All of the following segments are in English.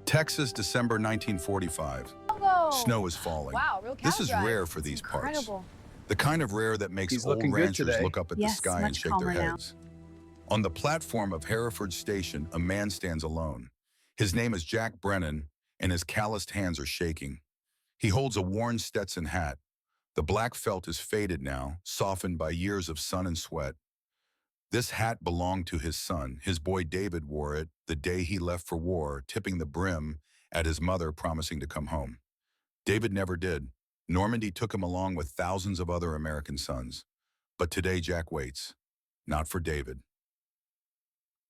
Texas, December 1945. Snow is falling. Wow, real cow This is drive. rare for It's these parts. incredible. The kind of rare that makes He's old looking good ranchers today. look up at the Yes, sky and much shake their calmer now. heads. On the platform of Hereford Station, a man stands alone. His name is Jack Brennan, and his calloused hands are shaking. He holds a worn Stetson hat. The black felt is faded now, softened by years of sun and sweat. This hat belonged to his son. His boy David wore it the day he left for war, tipping the brim at his mother, promising to come home. David never did. Normandy took him along with thousands of other American sons. But today Jack waits, not for David.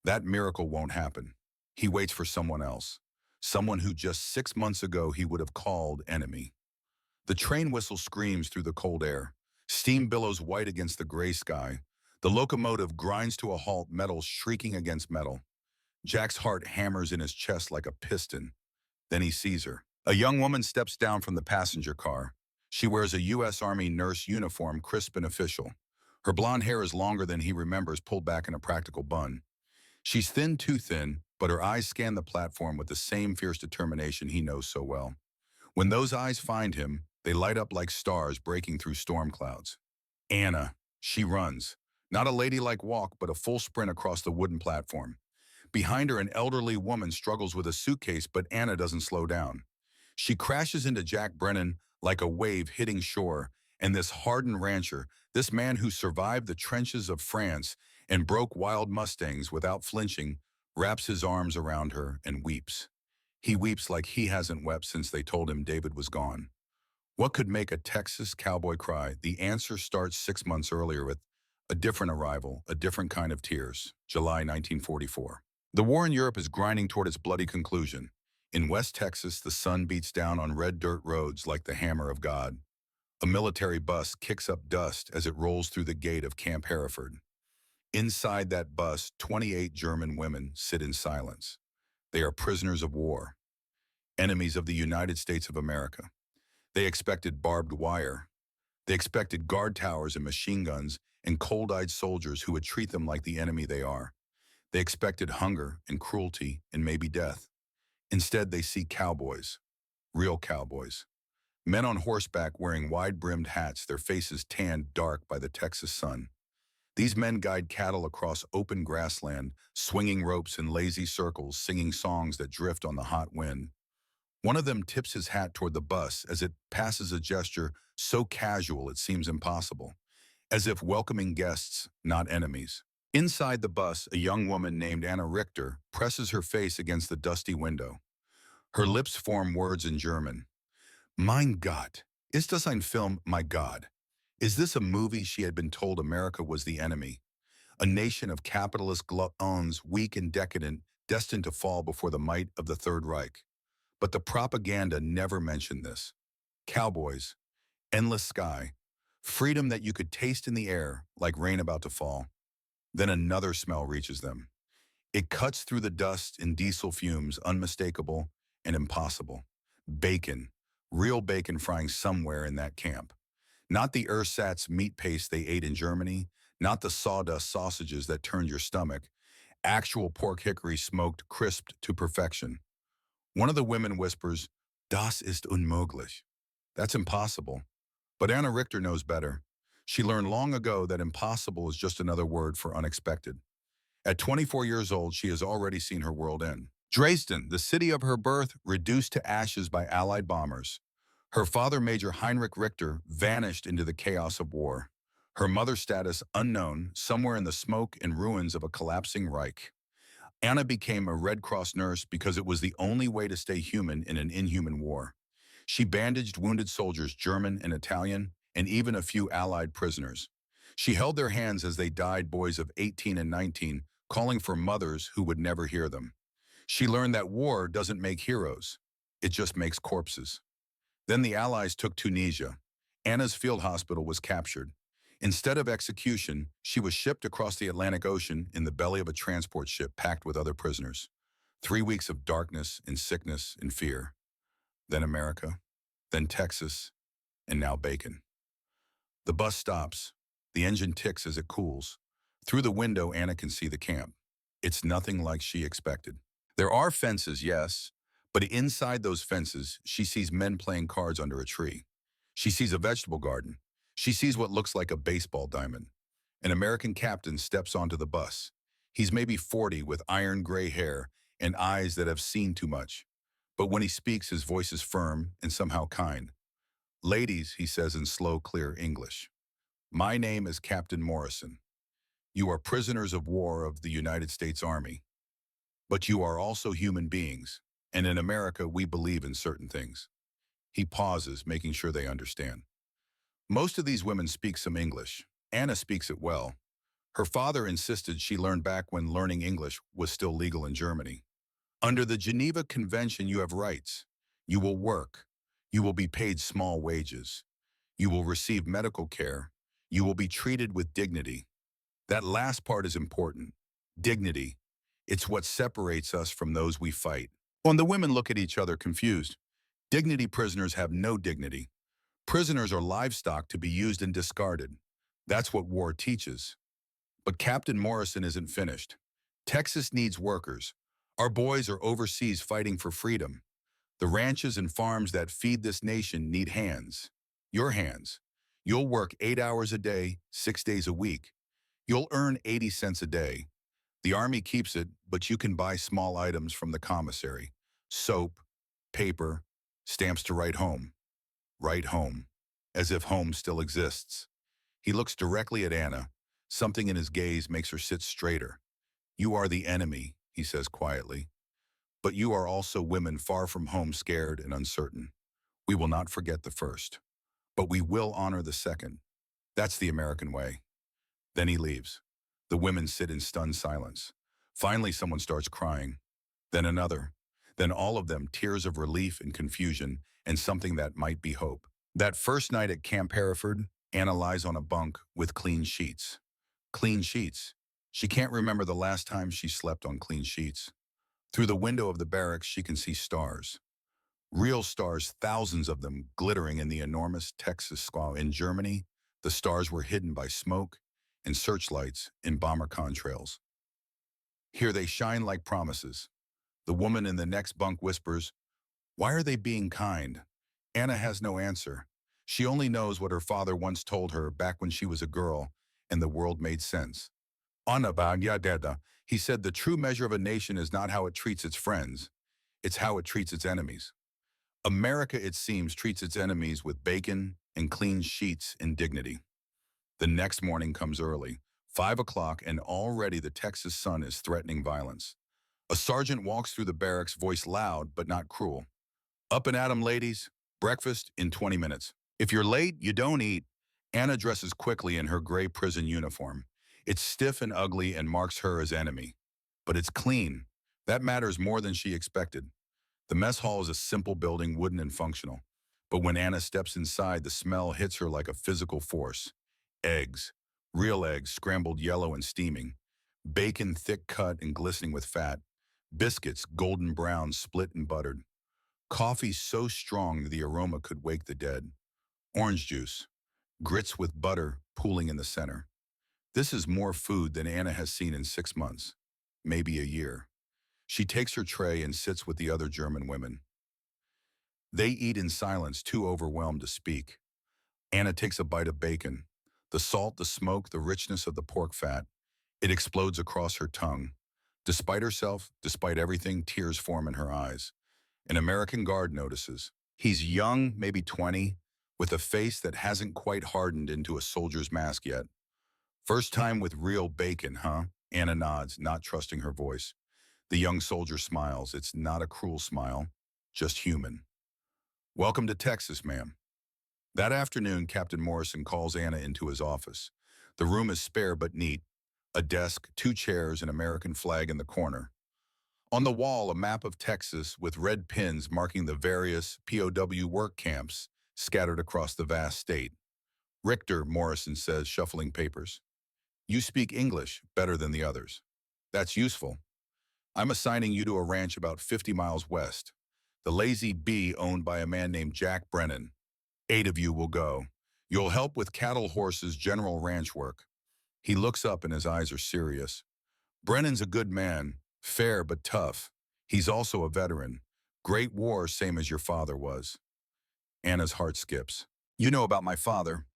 That miracle won't happen. He waits for someone else, someone who just 6 months ago he would have called enemy. The train whistle screams through the cold air. Steam billows white against the gray sky. The locomotive grinds to a halt, metal shrieking against metal. Jack's heart hammers in his chest like a piston. Then he sees her. A young woman steps down from the passenger car. She wears a U.S. Army nurse uniform, crisp and official. Her blonde hair is longer than he remembers, pulled back in a practical bun. She's thin, too thin, but her eyes scan the platform with the same fierce determination he knows so well. When those eyes find him, they light up like stars breaking through storm clouds. Anna, she runs. Not a ladylike walk, but a full sprint across the wooden platform. Behind her, an elderly woman struggles with a suitcase, but Anna doesn't slow down. She crashes into Jack Brennan like a wave hitting shore, and this hardened rancher, this man who survived the trenches of France and broke wild mustangs without flinching, wraps his arms around her and weeps. He weeps like he hasn't wept since they told him David was gone. What could make a Texas cowboy cry? The answer starts 6 months earlier with a different arrival, a different kind of tears. July 1944. The war in Europe is grinding toward its bloody conclusion. In West Texas, the sun beats down on red dirt roads like the hammer of God. A military bus kicks up dust as it rolls through the gate of Camp Hereford. Inside that bus, 28 German women sit in silence. They are prisoners of war, enemies of the United States of America. They expected barbed wire. They expected guard towers and machine guns and cold-eyed soldiers who would treat them like the enemy they are. They expected hunger and cruelty and maybe death. Instead, they see cowboys, real cowboys. Men on horseback wearing wide-brimmed hats, their faces tanned dark by the Texas sun. These men guide cattle across open grassland, swinging ropes in lazy circles, singing songs that drift on the hot wind. One of them tips his hat toward the bus as it passes, a gesture so casual it seems impossible, as if welcoming guests, not enemies. Inside the bus, a young woman named Anna Richter presses her face against the dusty window. Her lips form words in German. Mein Gott, ist das ein Film, my God? Is this a movie? She had been told America was the enemy, a nation of capitalist gluttons, weak and decadent, destined to fall before the might of the Third Reich. But the propaganda never mentioned this. Cowboys, endless sky, freedom that you could taste in the air like rain about to fall. Then another smell reaches them. It cuts through the dust in diesel fumes, unmistakable and impossible. Bacon, real bacon frying somewhere in that camp. Not the ersatz meat paste they ate in Germany, not the sawdust sausages that turned your stomach. Actual pork hickory smoked, crisped to perfection. One of the women whispers, "Das ist unmöglich." That's impossible. But Anna Richter knows better. She learned long ago that impossible is just another word for unexpected. At 24 years old, she has already seen her world end. Dresden, the city of her birth, reduced to ashes by Allied bombers. Her father, Major Heinrich Richter, vanished into the chaos of war. Her mother's status unknown, somewhere in the smoke and ruins of a collapsing Reich. Anna became a Red Cross nurse because it was the only way to stay human in an inhuman war. She bandaged wounded soldiers, German and Italian, and even a few Allied prisoners. She held their hands as they died, boys of 18 and 19, calling for mothers who would never hear them. She learned that war doesn't make heroes. It just makes corpses. Then the Allies took Tunisia. Anna's field hospital was captured. Instead of execution, she was shipped across the Atlantic Ocean in the belly of a transport ship packed with other prisoners. 3 weeks of darkness and sickness and fear. Then America, then Texas, and now bacon. The bus stops. The engine ticks as it cools. Through the window, Anna can see the camp. It's nothing like she expected. There are fences, yes, But inside those fences, she sees men playing cards under a tree. She sees a vegetable garden. She sees what looks like a baseball diamond. An American captain steps onto the bus. He's maybe 40 with iron gray hair and eyes that have seen too much. But when he speaks, his voice is firm and somehow kind. "Ladies," he says in slow, clear English, "my name is Captain Morrison. You are prisoners of war of the United States Army. But you are also human beings, and in America we believe in certain things." He pauses, making sure they understand. Most of these women speak some English. Anna speaks it well. Her father insisted she learn back when learning English was still legal in Germany. Under the Geneva Convention, you have rights. You will work. You will be paid small wages. You will receive medical care. You will be treated with dignity. That last part is important. Dignity. It's what separates us from those we fight. When the women look at each other confused, dignity prisoners have no dignity. Prisoners are livestock to be used and discarded. That's what war teaches. But Captain Morrison isn't finished. Texas needs workers. Our boys are overseas fighting for freedom. The ranches and farms that feed this nation need hands. Your hands. You'll work 8 hours a day, 6 days a week. You'll earn 80 cents a day. The Army keeps it, but you can buy small items from the commissary. Soap, paper, stamps to write home. Write home. As if home still exists. He looks directly at Anna. Something in his gaze makes her sit straighter. "You are the enemy," he says quietly. "But you are also women far from home, scared and uncertain. We will not forget the first. But we will honor the second. That's the American way." Then he leaves. The women sit in stunned silence. Finally, someone starts crying. Then another. Then all of them, tears of relief and confusion, and something that might be hope. That first night at Camp Hereford, Anna lies on a bunk with clean sheets. Clean sheets. She can't remember the last time she slept on clean sheets. Through the window of the barracks, she can see stars. Real stars, thousands of them, glittering in the enormous Texas sky. In Germany, the stars were hidden by smoke and searchlights in bomber contrails. Here they shine like promises. The woman in the next bunk whispers, "Why are they being kind?" Anna has no answer. She only knows what her father once told her back when she was a girl, and the world made sense. Anna Bagyadeda, he said, the true measure of a nation is not how it treats its friends, it's how it treats its enemies. America, it seems, treats its enemies with bacon and clean sheets and dignity. The next morning comes early, 5 o'clock, and already the Texas sun is threatening violence. A sergeant walks through the barracks, voice loud but not cruel. "Up and at 'em, ladies. Breakfast in 20 minutes. If you're late, you don't eat." Anna dresses quickly in her gray prison uniform. It's stiff and ugly and marks her as enemy. But it's clean. That matters more than she expected. The mess hall is a simple building, wooden and functional. But when Anna steps inside, the smell hits her like a physical force. Eggs. Real eggs, scrambled yellow and steaming. Bacon, thick cut and glistening with fat. Biscuits, golden brown, split and buttered. Coffee so strong the aroma could wake the dead. Orange juice. Grits with butter pooling in the center. This is more food than Anna has seen in 6 months. Maybe a year. She takes her tray and sits with the other German women. They eat in silence, too overwhelmed to speak. Anna takes a bite of bacon. The salt, the smoke, the richness of the pork fat. It explodes across her tongue. Despite herself, despite everything, tears form in her eyes. An American guard notices. He's young, maybe 20, with a face that hasn't quite hardened into a soldier's mask yet. "First time with real bacon, huh?" Anna nods, not trusting her voice. The young soldier smiles. It's not a cruel smile, just human. "Welcome to Texas, ma'am." That afternoon, Captain Morrison calls Anna into his office. The room is spare but neat. A desk, 2 chairs, an American flag in the corner. On the wall, a map of Texas with red pins marking the various POW work camps scattered across the vast state. "Richter," Morrison says, shuffling papers. "You speak English better than the others. That's useful. I'm assigning you to a ranch about 50 miles west. The Lazy Bee, owned by a man named Jack Brennan. 8 of you will go. You'll help with cattle, horses, general ranch work." He looks up and his eyes are serious. "Brennan's a good man, fair but tough. He's also a veteran. Great war, same as your father was. Anna's heart skips. You know about my father.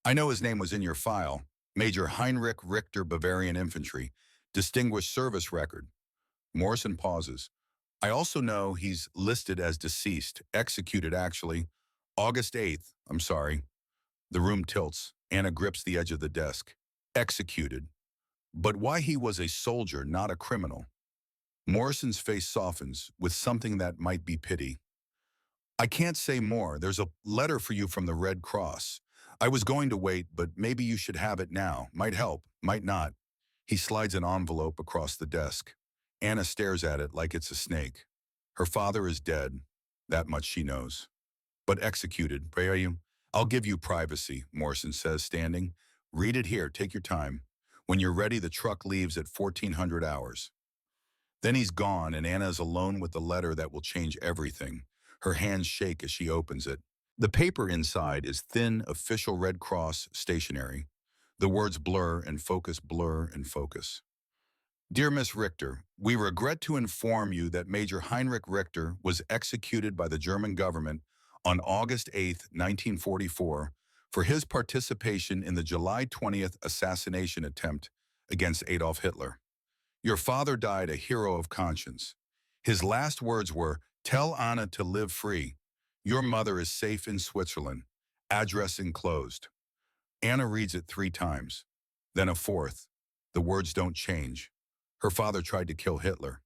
I know his name was in your file. Major Heinrich Richter, Bavarian Infantry. Distinguished service record. Morrison pauses. I also know he's listed as deceased, executed actually. August 8th, I'm sorry. The room tilts. Anna grips the edge of the desk. Executed. But why he was a soldier, not a criminal? Morrison's face softens with something that might be pity. I can't say more. There's a letter for you from the Red Cross. I was going to wait, but maybe you should have it now. Might help, might not. He slides an envelope across the desk. Anna stares at it like it's a snake. Her father is dead. That much she knows. But executed, pray you? I'll give you privacy, Morrison says, standing. Read it here, take your time. When you're ready, the truck leaves at 1400 hours. Then he's gone, and Anna is alone with the letter that will change everything. Her hands shake as she opens it. The paper inside is thin, official Red Cross stationery. The words blur and focus, blur and focus. Dear Miss Richter, we regret to inform you that Major Heinrich Richter was executed by the German government on August 8, 1944, for his participation in the July 20th assassination attempt against Adolf Hitler. Your father died a hero of conscience. His last words were, "Tell Anna to live free. Your mother is safe in Switzerland. Address enclosed." Anna reads it 3 times, then a fourth. The words don't change. Her father tried to kill Hitler.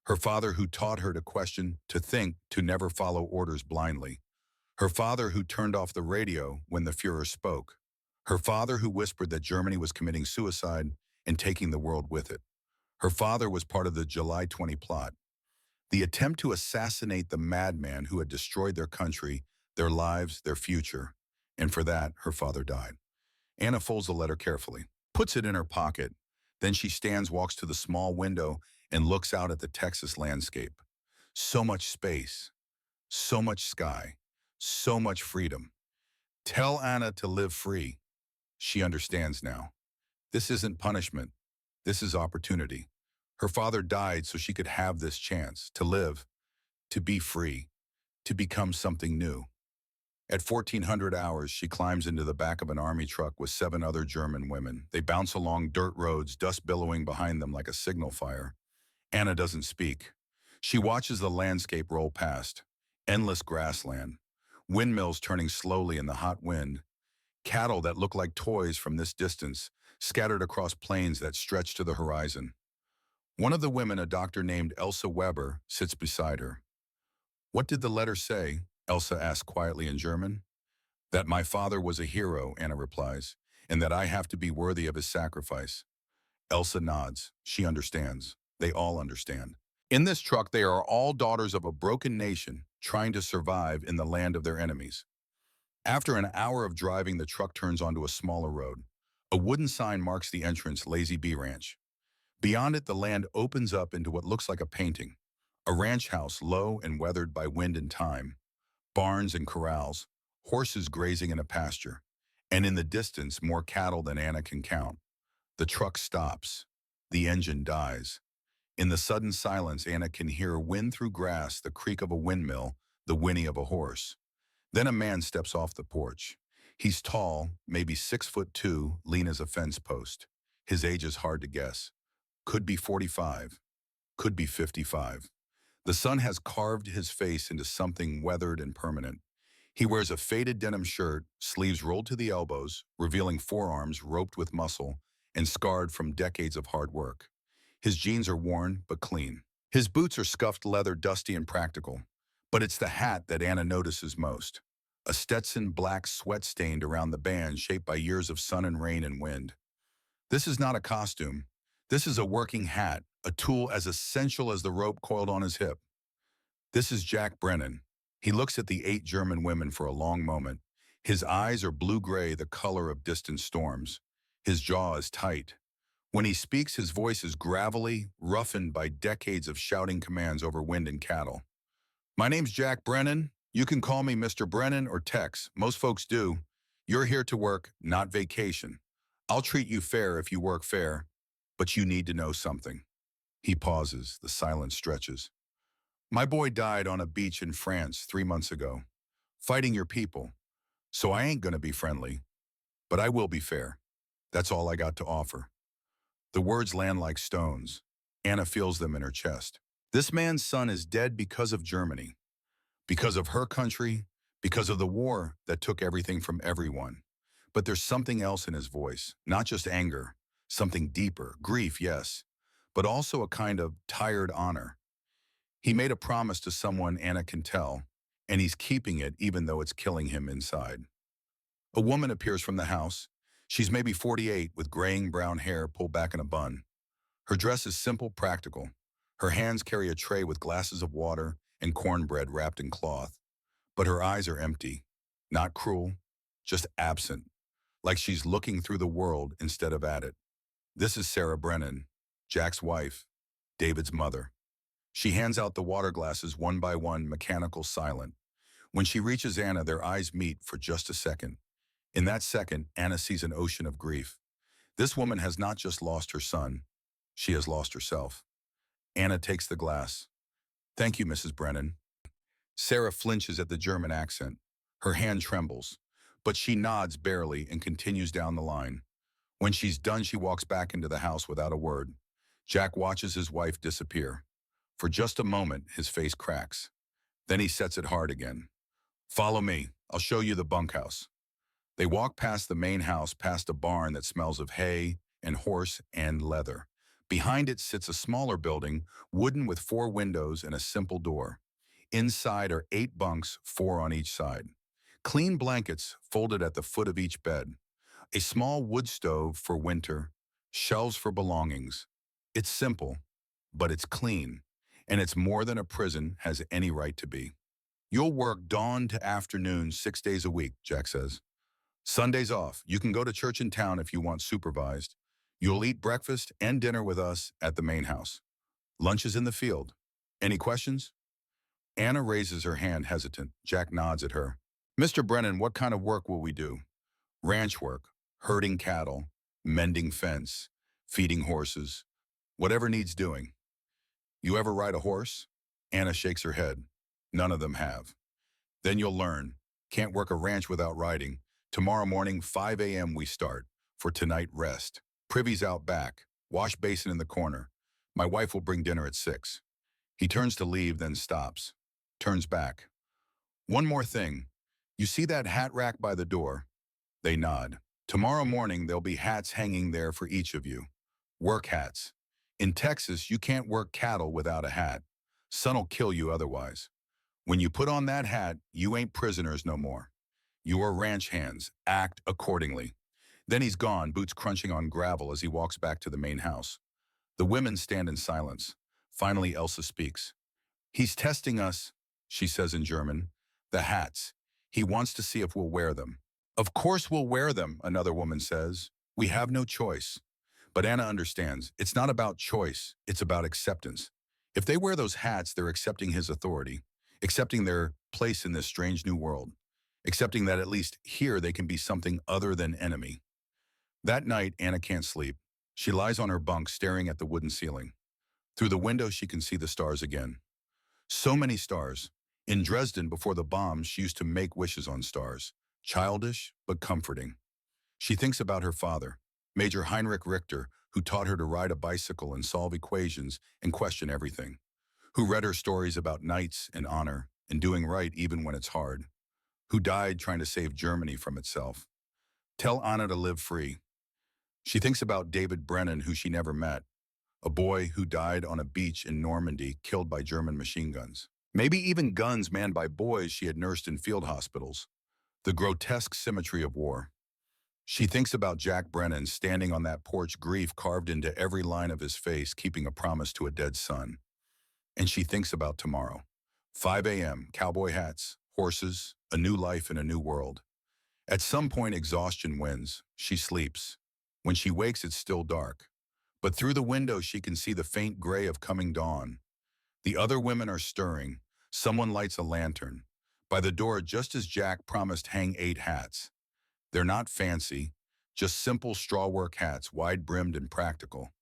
Her father who taught her to question, to think, to never follow orders blindly. Her father who turned off the radio when the Führer spoke. Her father who whispered that Germany was committing suicide and taking the world with it. Her father was part of the July 20 plot. The attempt to assassinate the madman who had destroyed their country, their lives, their future. And for that, her father died. Anna folds the letter carefully, puts it in her pocket. Then she stands, walks to the small window, and looks out at the Texas landscape. So much space, so much sky, so much freedom. Tell Anna to live free. She understands now. This isn't punishment. This is opportunity. Her father died so she could have this chance to live, to be free, to become something new. At 1400 hours, she climbs into the back of an army truck with 7 other German women. They bounce along dirt roads, dust billowing behind them like a signal fire. Anna doesn't speak. She watches the landscape roll past. Endless grassland. Windmills turning slowly in the hot wind. Cattle that look like toys from this distance, scattered across plains that stretch to the horizon. One of the women, a doctor named Elsa Weber, sits beside her. What did the letter say? Elsa asks quietly in German. That my father was a hero, Anna replies, and that I have to be worthy of his sacrifice. Elsa nods. She understands. They all understand. In this truck, they are all daughters of a broken nation trying to survive in the land of their enemies. After an hour of driving, the truck turns onto a smaller road. A wooden sign marks the entrance, Lazy Bee Ranch. Beyond it, the land opens up into what looks like a painting. A ranch house, low and weathered by wind and time. Barns and corrals, horses grazing in a pasture. And in the distance, more cattle than Anna can count. The truck stops. The engine dies. In the sudden silence, Anna can hear wind through grass, the creak of a windmill, the whinny of a horse. Then a man steps off the porch. He's tall, maybe 6'2", lean as a fence post. His age is hard to guess. Could be 45, could be 55. The sun has carved his face into something weathered and permanent. He wears a faded denim shirt, sleeves rolled to the elbows, revealing forearms roped with muscle and scarred from decades of hard work. His jeans are worn but clean. His boots are scuffed leather, dusty and practical. But it's the hat that Anna notices most. A Stetson black sweat-stained around the band shaped by years of sun and rain and wind. This is not a costume. This is a working hat, a tool as essential as the rope coiled on his hip. This is Jack Brennan. He looks at the 8 German women for a long moment. His eyes are blue-gray, the color of distant storms. His jaw is tight. When he speaks, his voice is gravelly, roughened by decades of shouting commands over wind and cattle. My name's Jack Brennan. You can call me Mr. Brennan or Tex. Most folks do. You're here to work, not vacation. I'll treat you fair if you work fair, but you need to know something. He pauses. The silence stretches. My boy died on a beach in France 3 months ago, fighting your people. So I ain't gonna be friendly, but I will be fair. That's all I got to offer. The words land like stones. Anna feels them in her chest. This man's son is dead because of Germany, because of her country, because of the war that took everything from everyone. But there's something else in his voice, not just anger, something deeper, grief, yes, but also a kind of tired honor. He made a promise to someone Anna can tell, and he's keeping it even though it's killing him inside. A woman appears from the house. She's maybe 48 with graying brown hair pulled back in a bun. Her dress is simple, practical. Her hands carry a tray with glasses of water and cornbread wrapped in cloth. But her eyes are empty, not cruel, just absent, like she's looking through the world instead of at it. This is Sarah Brennan, Jack's wife, David's mother. She hands out the water glasses one by one, mechanical, silent. When she reaches Anna, their eyes meet for just a second. In that second, Anna sees an ocean of grief. This woman has not just lost her son, she has lost herself. Anna takes the glass. Thank you, Mrs. Brennan. Sarah flinches at the German accent. Her hand trembles, but she nods barely and continues down the line. When she's done, she walks back into the house without a word. Jack watches his wife disappear. For just a moment, his face cracks. Then he sets it hard again. Follow me. I'll show you the bunkhouse. They walk past the main house, past a barn that smells of hay and horse and leather. Behind it sits a smaller building, wooden with 4 windows and a simple door. Inside are 8 bunks, 4 on each side. Clean blankets folded at the foot of each bed. A small wood stove for winter, shelves for belongings. It's simple, but it's clean, and it's more than a prison has any right to be. You'll work dawn to afternoon 6 days a week, Jack says. Sundays off. You can go to church in town if you want supervised. You'll eat breakfast and dinner with us at the main house. Lunch is in the field. Any questions? Anna raises her hand, hesitant. Jack nods at her. Mr. Brennan, what kind of work will we do? Ranch work, herding cattle, mending fence, feeding horses, whatever needs doing. You ever ride a horse? Anna shakes her head. None of them have. Then you'll learn. Can't work a ranch without riding. Tomorrow morning, 5 a.m. we start. For tonight, rest. Privy's out back. Wash basin in the corner. My wife will bring dinner at 6. He turns to leave, then stops. Turns back. One more thing. You see that hat rack by the door? They nod. Tomorrow morning, there'll be hats hanging there for each of you. Work hats. In Texas, you can't work cattle without a hat. Sun'll kill you otherwise. When you put on that hat, you ain't prisoners no more. You are ranch hands. Act accordingly. Then he's gone, boots crunching on gravel as he walks back to the main house. The women stand in silence. Finally, Elsa speaks. He's testing us, she says in German. The hats. He wants to see if we'll wear them. Of course we'll wear them, another woman says. We have no choice. But Anna understands. It's not about choice. It's about acceptance. If they wear those hats, they're accepting his authority, accepting their place in this strange new world, accepting that at least here they can be something other than enemy. That night, Anna can't sleep. She lies on her bunk staring at the wooden ceiling. Through the window, she can see the stars again. So many stars. In Dresden, before the bombs, she used to make wishes on stars. Childish, but comforting. She thinks about her father, Major Heinrich Richter, who taught her to ride a bicycle and solve equations and question everything, who read her stories about knights and honor and doing right even when it's hard, who died trying to save Germany from itself. Tell Anna to live free. She thinks about David Brennan, who she never met, a boy who died on a beach in Normandy, killed by German machine guns. Maybe even guns manned by boys she had nursed in field hospitals. The grotesque symmetry of war. She thinks about Jack Brennan standing on that porch, grief carved into every line of his face, keeping a promise to a dead son. And she thinks about tomorrow. 5 a.m., cowboy hats, horses, a new life in a new world. At some point, exhaustion wins. She sleeps. When she wakes, it's still dark. But through the window, she can see the faint gray of coming dawn. The other women are stirring. Someone lights a lantern. By the door, just as Jack promised, hang 8 hats. They're not fancy, just simple strawwork hats, wide-brimmed and practical.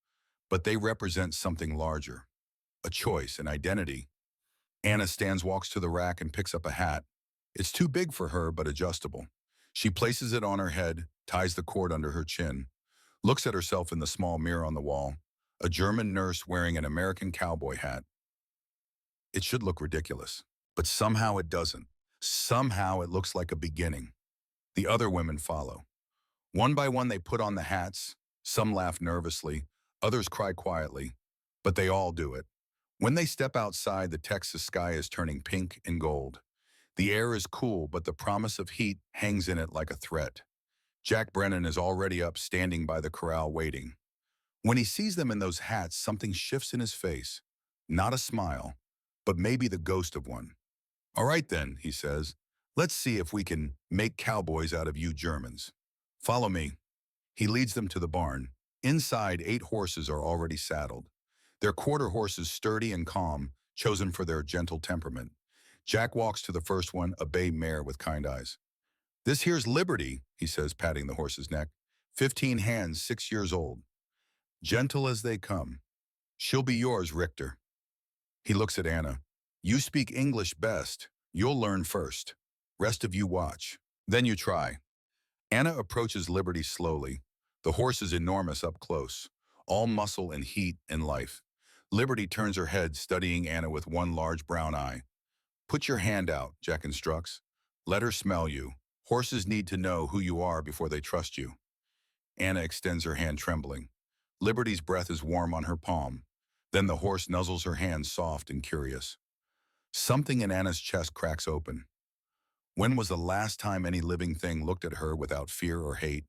But they represent something larger. A choice, an identity. Anna walks to the rack and picks up a hat. It's too big for her, but adjustable. She places it on her head, ties the cord under her chin, looks at herself in the small mirror on the wall, a German nurse wearing an American cowboy hat. It should look ridiculous, but somehow it doesn't. Somehow it looks like a beginning. The other women follow. One by one they put on the hats. Some laugh nervously, others cry quietly, but they all do it. When they step outside, the Texas sky is turning pink and gold. The air is cool, but the promise of heat hangs in it like a threat. Jack Brennan is already up, standing by the corral waiting. When he sees them in those hats, something shifts in his face. Not a smile, but maybe the ghost of one. "All right then," he says. "Let's see if we can make cowboys out of you Germans. Follow me." He leads them to the barn. Inside, 8 horses are already saddled. They're quarter horses, sturdy and calm, chosen for their gentle temperament. Jack walks to the first one, a bay mare with kind eyes. "This here's Liberty," he says, patting the horse's neck. 15 hands, 6 years old. Gentle as they come. "She'll be yours, Richter." He looks at Anna. "You speak English best. You'll learn first. Rest of you watch. Then you try." Anna approaches Liberty slowly. The horse is enormous up close, all muscle and heat and life. Liberty turns her head, studying Anna with one large brown eye. "Put your hand out," Jack instructs. "Let her smell you. Horses need to know who you are before they trust you." Anna extends her hand, trembling. Liberty's breath is warm on her palm. Then the horse nuzzles her hand, soft and curious. Something in Anna's chest cracks open. When was the last time any living thing looked at her without fear or hate?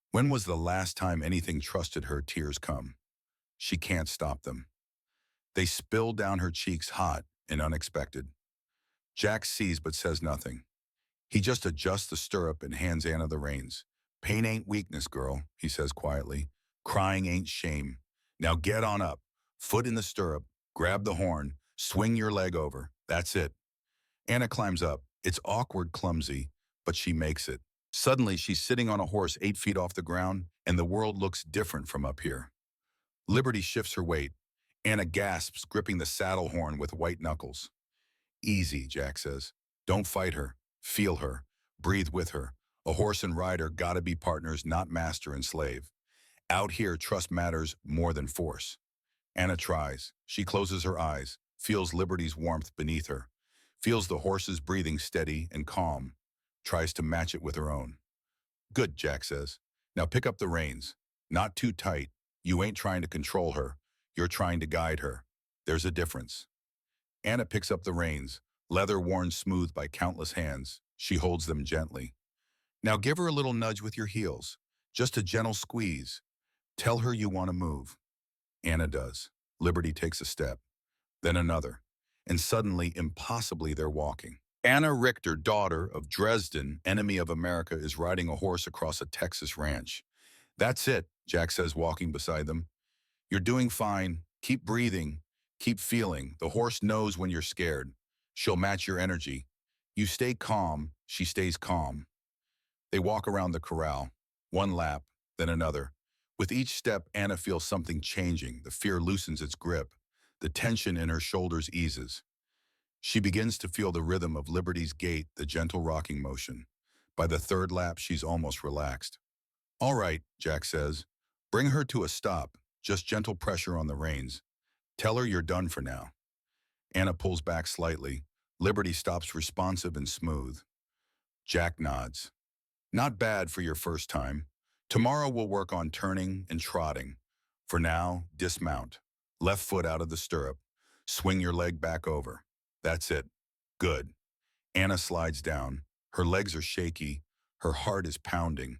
When was the last time anything trusted her? Tears come. She can't stop them. They spill down her cheeks, hot and unexpected. Jack sees but says nothing. He just adjusts the stirrup and hands Anna the reins. "Pain ain't weakness, girl," he says quietly. "Crying ain't shame. Now get on up. Foot in the stirrup, grab the horn, swing your leg over. That's it." Anna climbs up. It's awkward, clumsy, but she makes it. Suddenly, she's sitting on a horse 8 feet off the ground, and the world looks different from up here. Liberty shifts her weight. Anna gasps, gripping the saddle horn with white knuckles. "Easy," Jack says. "Don't fight her. Feel her. Breathe with her. A horse and rider gotta be partners, not master and slave. Out here, trust matters more than force." Anna tries. She closes her eyes, feels Liberty's warmth beneath her, feels the horse's breathing steady and calm, tries to match it with her own. "Good," Jack says. "Now pick up the reins. Not too tight. You ain't trying to control her. You're trying to guide her. There's a difference." Anna picks up the reins, leather worn smooth by countless hands. She holds them gently. "Now give her a little nudge with your heels. Just a gentle squeeze. Tell her you want to move." Anna does. Liberty takes a step, then another, and suddenly, impossibly, they're walking. Anna Richter, daughter of Dresden, enemy of America, is riding a horse across a Texas ranch. "That's it," Jack says, walking beside them. "You're doing fine. Keep breathing. Keep feeling. The horse knows when you're scared. She'll match your energy. You stay calm, she stays calm." They walk around the corral, one lap, then another. With each step, Anna feels something changing. The fear loosens its grip. The tension in her shoulders eases. She begins to feel the rhythm of Liberty's gait, the gentle rocking motion. By the 3rd lap, she's almost relaxed. "All right," Jack says. "Bring her to a stop. Just gentle pressure on the reins. Tell her you're done for now." Anna pulls back slightly. Liberty stops, responsive and smooth. Jack nods. "Not bad for your first time. Tomorrow we'll work on turning and trotting. For now, dismount. Left foot out of the stirrup. Swing your leg back over. That's it. Good." Anna slides down. Her legs are shaky. Her heart is pounding.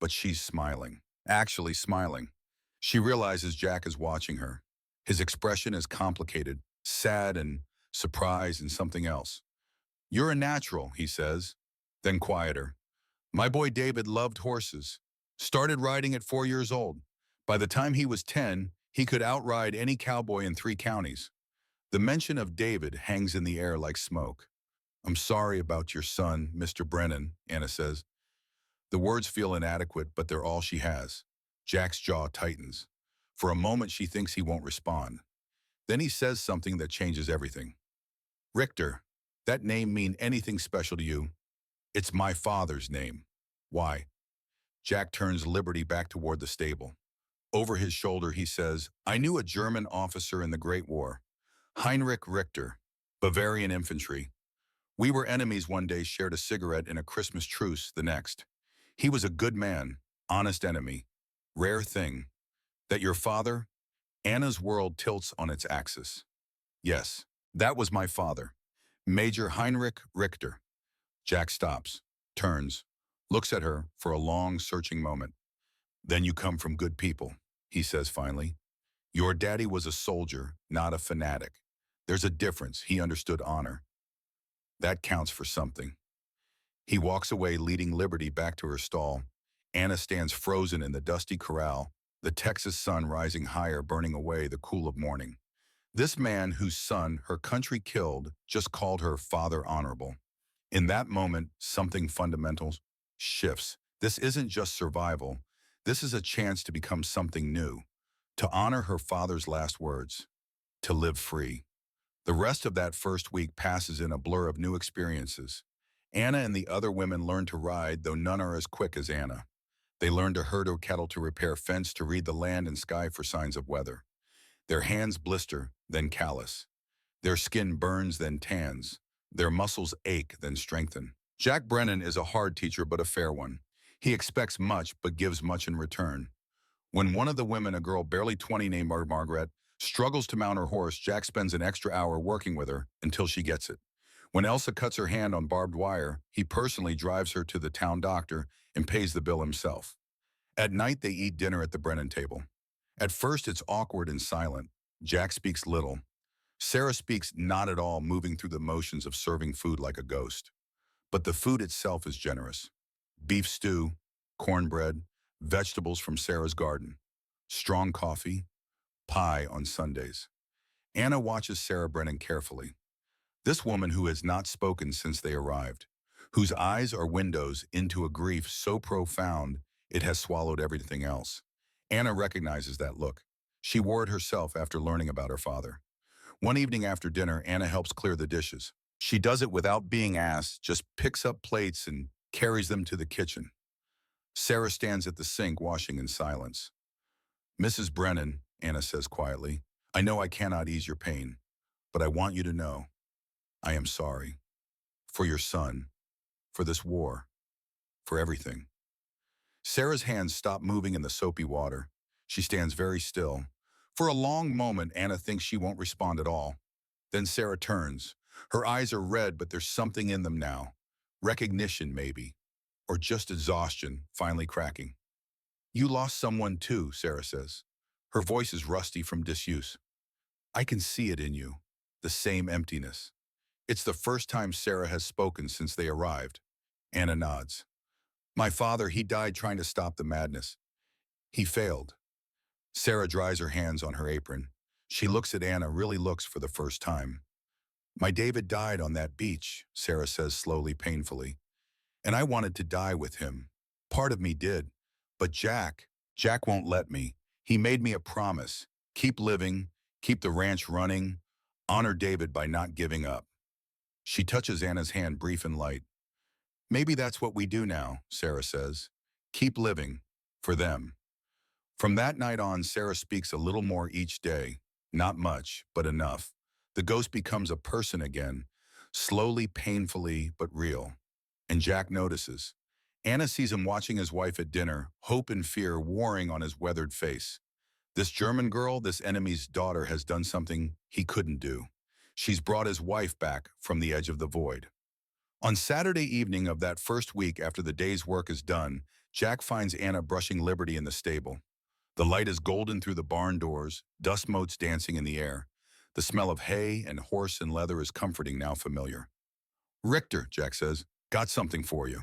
But she's smiling. Actually smiling. She realizes Jack is watching her. His expression is complicated, sad and surprised and something else. "You're a natural," he says. Then quieter. "My boy David loved horses. Started riding at 4 years old. By the time he was 10, he could outride any cowboy in 3 counties. The mention of David hangs in the air like smoke. "I'm sorry about your son, Mr. Brennan," Anna says. The words feel inadequate, but they're all she has. Jack's jaw tightens. For a moment, she thinks he won't respond. Then he says something that changes everything. Richter, that name mean anything special to you? It's my father's name. Why? Jack turns Liberty back toward the stable. Over his shoulder, he says, I knew a German officer in the Great War. Heinrich Richter, Bavarian infantry. We were enemies one day, shared a cigarette in a Christmas truce the next. He was a good man, honest enemy. Rare thing. That your father? Anna's world tilts on its axis. Yes, that was my father. Major Heinrich Richter. Jack stops, turns, looks at her for a long, searching moment. Then you come from good people, he says finally. Your daddy was a soldier, not a fanatic. There's a difference. He understood honor. That counts for something. He walks away, leading Liberty back to her stall. Anna stands frozen in the dusty corral, the Texas sun rising higher, burning away the cool of morning. This man whose son her country killed just called her father honorable. In that moment, something fundamental shifts. This isn't just survival. This is a chance to become something new, to honor her father's last words, to live free. The rest of that first week passes in a blur of new experiences. Anna and the other women learn to ride, though none are as quick as Anna. They learn to herd cattle, to repair fence, to read the land and sky for signs of weather. Their hands blister, then callous. Their skin burns, then tans. Their muscles ache, then strengthen. Jack Brennan is a hard teacher, but a fair one. He expects much, but gives much in return. When one of the women, a girl barely 20 named Margaret, struggles to mount her horse, Jack spends an extra hour working with her until she gets it. When Elsa cuts her hand on barbed wire, he personally drives her to the town doctor and pays the bill himself. At night, they eat dinner at the Brennan table. At first, it's awkward and silent. Jack speaks little. Sarah speaks not at all, moving through the motions of serving food like a ghost. But the food itself is generous. Beef stew, cornbread, vegetables from Sarah's garden, strong coffee, pie on Sundays. Anna watches Sarah Brennan carefully. This woman who has not spoken since they arrived, whose eyes are windows into a grief so profound it has swallowed everything else. Anna recognizes that look. She wore it herself after learning about her father. One evening after dinner, Anna helps clear the dishes. She does it without being asked, just picks up plates and carries them to the kitchen. Sarah stands at the sink, washing in silence. Mrs. Brennan, Anna says quietly, I know I cannot ease your pain, but I want you to know I am sorry. For your son, for this war, for everything. Sarah's hands stop moving in the soapy water. She stands very still. For a long moment, Anna thinks she won't respond at all. Then Sarah turns. Her eyes are red, but there's something in them now. Recognition, maybe. Or just exhaustion, finally cracking. You lost someone too, Sarah says. Her voice is rusty from disuse. I can see it in you. The same emptiness. It's the first time Sarah has spoken since they arrived. Anna nods. My father, he died trying to stop the madness. He failed. Sarah dries her hands on her apron. She looks at Anna, really looks for the first time. My David died on that beach, Sarah says slowly, painfully. And I wanted to die with him. Part of me did. But Jack won't let me. He made me a promise. Keep living, keep the ranch running, honor David by not giving up. She touches Anna's hand, brief and light. Maybe that's what we do now, Sarah says. Keep living. For them. From that night on, Sarah speaks a little more each day. Not much, but enough. The ghost becomes a person again, slowly, painfully, but real. And Jack notices. Anna sees him watching his wife at dinner, hope and fear warring on his weathered face. This German girl, this enemy's daughter, has done something he couldn't do. She's brought his wife back from the edge of the void. On Saturday evening of that first week after the day's work is done, Jack finds Anna brushing Liberty in the stable. The light is golden through the barn doors, dust motes dancing in the air. The smell of hay and horse and leather is comforting, now familiar. Richter, Jack says, got something for you.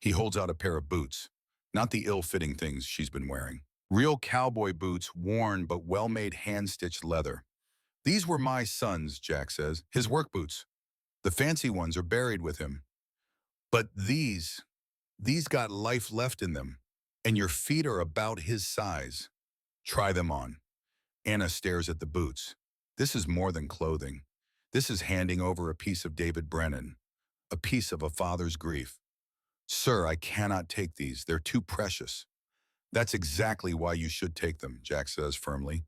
He holds out a pair of boots, not the ill-fitting things she's been wearing. Real cowboy boots, worn but well-made hand-stitched leather. These were my son's, Jack says, his work boots. The fancy ones are buried with him. But these got life left in them, and your feet are about his size. Try them on. Anna stares at the boots. This is more than clothing. This is handing over a piece of David Brennan, a piece of a father's grief. Sir, I cannot take these. They're too precious. That's exactly why you should take them, Jack says firmly.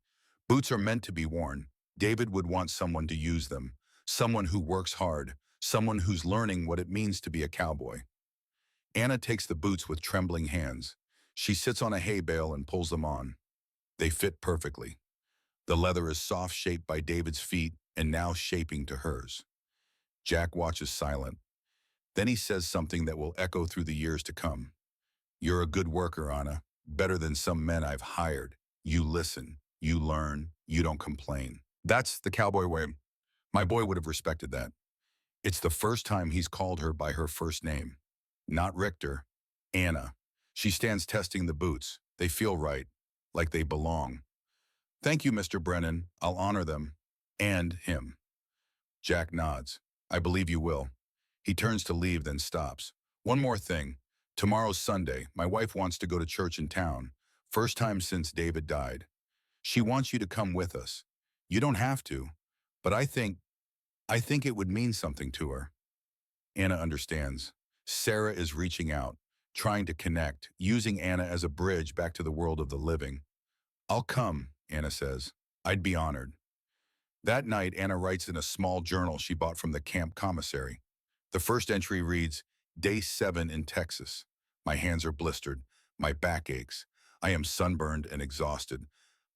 Boots are meant to be worn. David would want someone to use them, someone who works hard, someone who's learning what it means to be a cowboy. Anna takes the boots with trembling hands. She sits on a hay bale and pulls them on. They fit perfectly. The leather is soft shaped by David's feet and now shaping to hers. Jack watches silent. Then he says something that will echo through the years to come. You're a good worker, Anna. Better than some men I've hired. You listen, you learn, you don't complain. That's the cowboy way. My boy would have respected that. It's the first time he's called her by her first name. Not Richter, Anna. She stands testing the boots. They feel right, like they belong. Thank you, Mr. Brennan. I'll honor them. And him. Jack nods. I believe you will. He turns to leave, then stops. One more thing. Tomorrow's Sunday. My wife wants to go to church in town. First time since David died. She wants you to come with us. You don't have to, but I think it would mean something to her. Anna understands. Sarah is reaching out, trying to connect, using Anna as a bridge back to the world of the living. I'll come, Anna says. I'd be honored. That night, Anna writes in a small journal she bought from the camp commissary. The first entry reads, Day 7 in Texas. My hands are blistered. My back aches. I am sunburned and exhausted.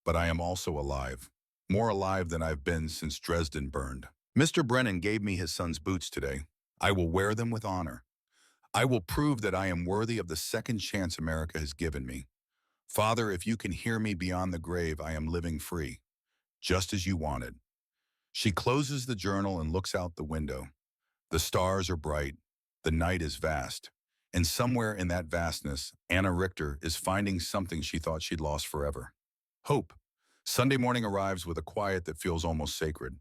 But I am also alive. More alive than I've been since Dresden burned. Mr. Brennan gave me his son's boots today. I will wear them with honor. I will prove that I am worthy of the second chance America has given me. Father, if you can hear me beyond the grave, I am living free, just as you wanted. She closes the journal and looks out the window. The stars are bright. The night is vast. And somewhere in that vastness, Anna Richter is finding something she thought she'd lost forever. Hope. Sunday morning arrives with a quiet that feels almost sacred.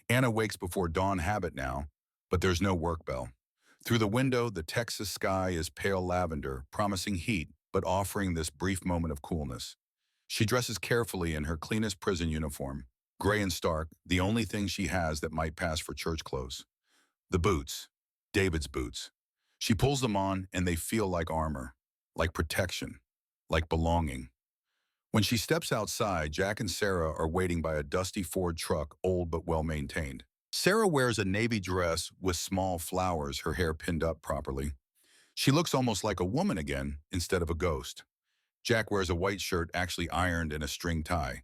Anna wakes before dawn habit now, but there's no work bell. Through the window, the Texas sky is pale lavender, promising heat, but offering this brief moment of coolness. She dresses carefully in her cleanest prison uniform, gray and stark, the only thing she has that might pass for church clothes. The boots, David's boots. She pulls them on and they feel like armor, like protection, like belonging. When she steps outside, Jack and Sarah are waiting by a dusty Ford truck, old but well-maintained. Sarah wears a navy dress with small flowers, her hair pinned up properly. She looks almost like a woman again instead of a ghost. Jack wears a white shirt actually ironed and a string tie.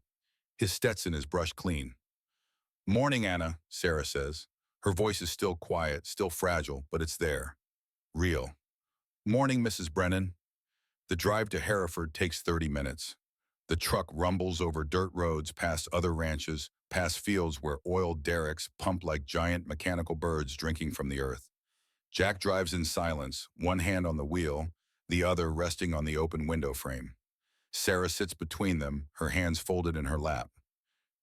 His Stetson is brushed clean. Morning, Anna, Sarah says. Her voice is still quiet, still fragile, but it's there. Real. Morning, Mrs. Brennan. The drive to Hereford takes 30 minutes. The truck rumbles over dirt roads past other ranches, past fields where oil derricks pump like giant mechanical birds drinking from the earth. Jack drives in silence, one hand on the wheel, the other resting on the open window frame. Sarah sits between them, her hands folded in her lap.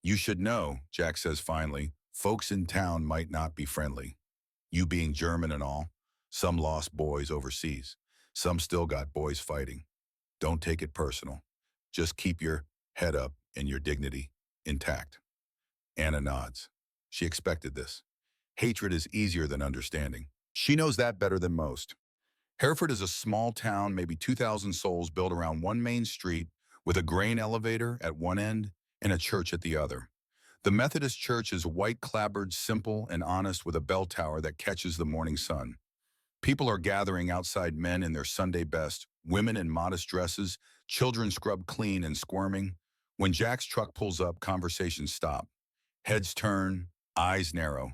You should know, Jack says finally, folks in town might not be friendly. You being German and all, some lost boys overseas, some still got boys fighting. Don't take it personal. Just keep your head up and your dignity intact. Anna nods. She expected this. Hatred is easier than understanding. She knows that better than most. Hereford is a small town, maybe 2,000 souls built around one main street with a grain elevator at one end and a church at the other. The Methodist church is white-clapboard, simple and honest with a bell tower that catches the morning sun. People are gathering outside, men in their Sunday best, women in modest dresses, children scrubbed clean and squirming. When Jack's truck pulls up, conversations stop. Heads turn, eyes narrow.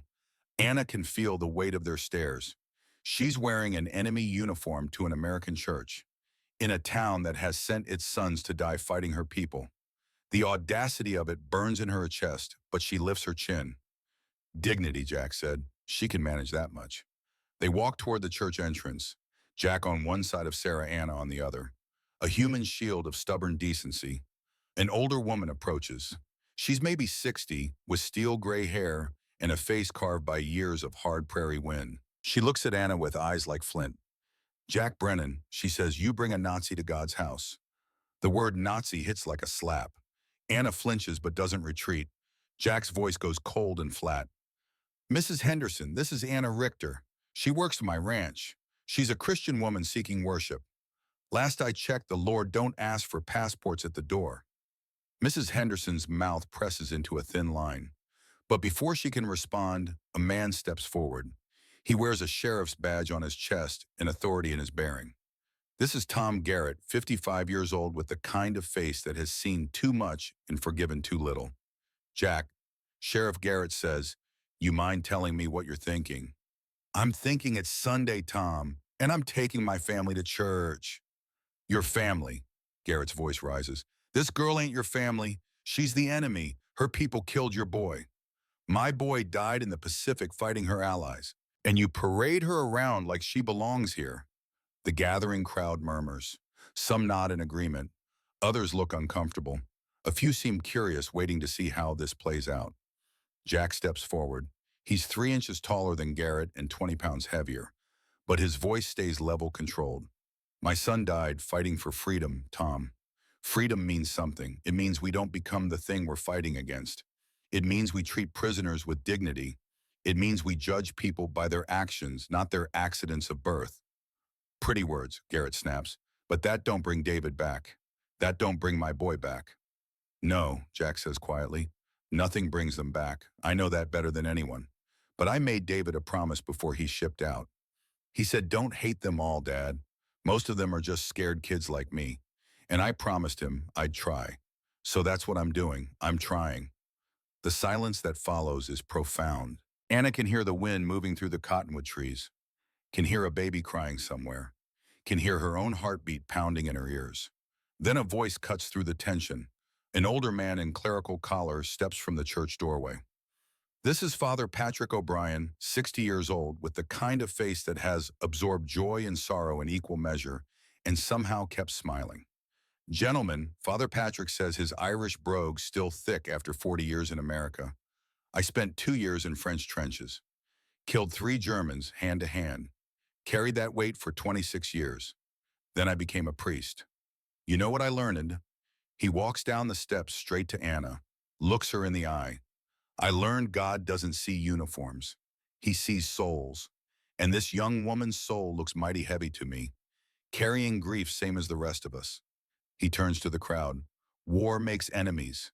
Anna can feel the weight of their stares. She's wearing an enemy uniform to an American church, in a town that has sent its sons to die fighting her people. The audacity of it burns in her chest, but she lifts her chin. Dignity, Jack said. She can manage that much. They walk toward the church entrance, Jack on one side of Sarah, Anna on the other. A human shield of stubborn decency. An older woman approaches. She's maybe 60, with steel gray hair and a face carved by years of hard prairie wind. She looks at Anna with eyes like flint. Jack Brennan, she says, you bring a Nazi to God's house. The word Nazi hits like a slap. Anna flinches but doesn't retreat. Jack's voice goes cold and flat. Mrs. Henderson, this is Anna Richter. She works my ranch. She's a Christian woman seeking worship. Last I checked, the Lord don't ask for passports at the door. Mrs. Henderson's mouth presses into a thin line. But before she can respond, a man steps forward. He wears a sheriff's badge on his chest and authority in his bearing. This is Tom Garrett, 55 years old, with the kind of face that has seen too much and forgiven too little. Jack, Sheriff Garrett says, you mind telling me what you're thinking? I'm thinking it's Sunday, Tom, and I'm taking my family to church. Your family, Garrett's voice rises. This girl ain't your family. She's the enemy. Her people killed your boy. My boy died in the Pacific fighting her allies, and you parade her around like she belongs here. The gathering crowd murmurs. Some nod in agreement. Others look uncomfortable. A few seem curious, waiting to see how this plays out. Jack steps forward. He's 3 inches taller than Garrett and 20 pounds heavier, but his voice stays level controlled. My son died fighting for freedom, Tom. Freedom means something. It means we don't become the thing we're fighting against. It means we treat prisoners with dignity. It means we judge people by their actions, not their accidents of birth. Pretty words, Garrett snaps, but that don't bring David back. That don't bring my boy back. No, Jack says quietly. Nothing brings them back. I know that better than anyone. But I made David a promise before he shipped out. He said, don't hate them all, Dad. Most of them are just scared kids like me. And I promised him I'd try. So that's what I'm doing. I'm trying. The silence that follows is profound. Anna can hear the wind moving through the cottonwood trees, can hear a baby crying somewhere, can hear her own heartbeat pounding in her ears. Then a voice cuts through the tension. An older man in clerical collar steps from the church doorway. This is Father Patrick O'Brien, 60 years old, with the kind of face that has absorbed joy and sorrow in equal measure and somehow kept smiling. Gentlemen, Father Patrick says his Irish brogue's still thick after 40 years in America. I spent 2 years in French trenches. Killed 3 Germans hand to hand. Carried that weight for 26 years. Then I became a priest. You know what I learned? He walks down the steps straight to Anna, looks her in the eye. I learned God doesn't see uniforms. He sees souls. And this young woman's soul looks mighty heavy to me, carrying grief same as the rest of us. He turns to the crowd. War makes enemies.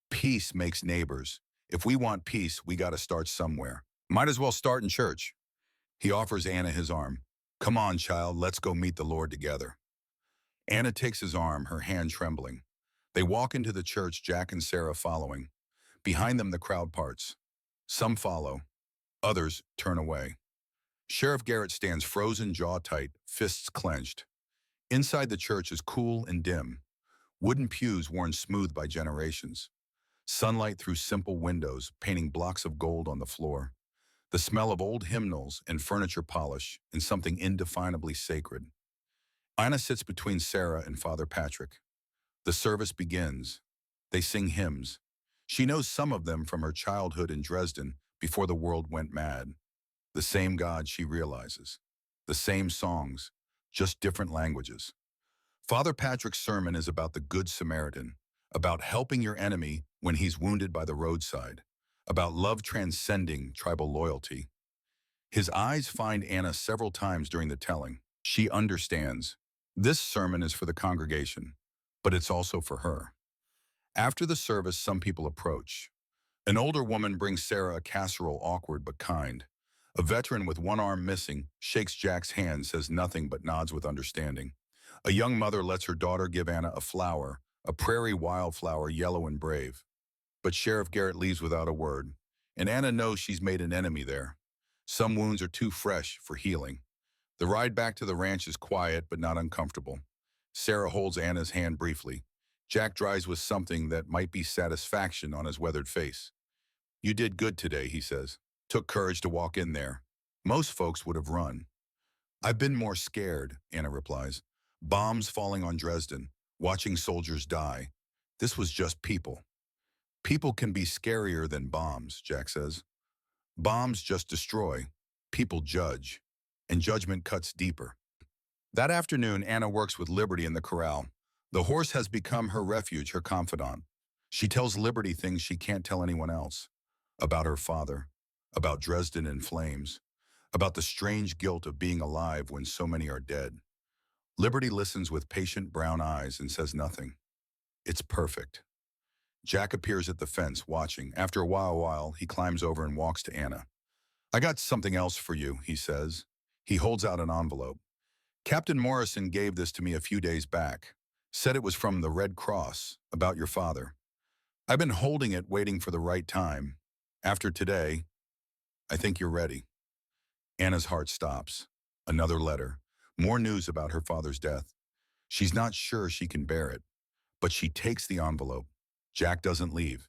Peace makes neighbors. If we want peace, we got to start somewhere. Might as well start in church. He offers Anna his arm. Come on, child, let's go meet the Lord together. Anna takes his arm, her hand trembling. They walk into the church, Jack and Sarah following. Behind them, the crowd parts. Some follow. Others turn away. Sheriff Garrett stands frozen, jaw tight, fists clenched. Inside the church is cool and dim. Wooden pews worn smooth by generations. Sunlight through simple windows, painting blocks of gold on the floor. The smell of old hymnals and furniture polish, and something indefinably sacred. Anna sits between Sarah and Father Patrick. The service begins. They sing hymns. She knows some of them from her childhood in Dresden before the world went mad. The same God, she realizes. The same songs, just different languages. Father Patrick's sermon is about the Good Samaritan, about helping your enemy when he's wounded by the roadside, about love transcending tribal loyalty. His eyes find Anna several times during the telling. She understands. This sermon is for the congregation, but it's also for her. After the service, some people approach. An older woman brings Sarah a casserole, awkward but kind. A veteran with one arm missing shakes Jack's hand, says nothing but nods with understanding. A young mother lets her daughter give Anna a flower, a prairie wildflower, yellow and brave. But Sheriff Garrett leaves without a word, and Anna knows she's made an enemy there. Some wounds are too fresh for healing. The ride back to the ranch is quiet but not uncomfortable. Sarah holds Anna's hand briefly. Jack dries with something that might be satisfaction on his weathered face. You did good today, he says. Took courage to walk in there. Most folks would have run. I've been more scared, Anna replies. Bombs falling on Dresden, watching soldiers die. This was just people. People can be scarier than bombs, Jack says. Bombs just destroy. People judge. And judgment cuts deeper. That afternoon, Anna works with Liberty in the corral. The horse has become her refuge, her confidant. She tells Liberty things she can't tell anyone else. About her father. about Dresden in flames, about the strange guilt of being alive when so many are dead. Liberty listens with patient brown eyes and says nothing. It's perfect. Jack appears at the fence, watching. After a while, he climbs over and walks to Anna. I got something else for you, he says. He holds out an envelope. Captain Morrison gave this to me a few days back. Said it was from the Red Cross, about your father. I've been holding it, waiting for the right time. After today, I think you're ready. Anna's heart stops. Another letter. More news about her father's death. She's not sure she can bear it, but she takes the envelope. Jack doesn't leave.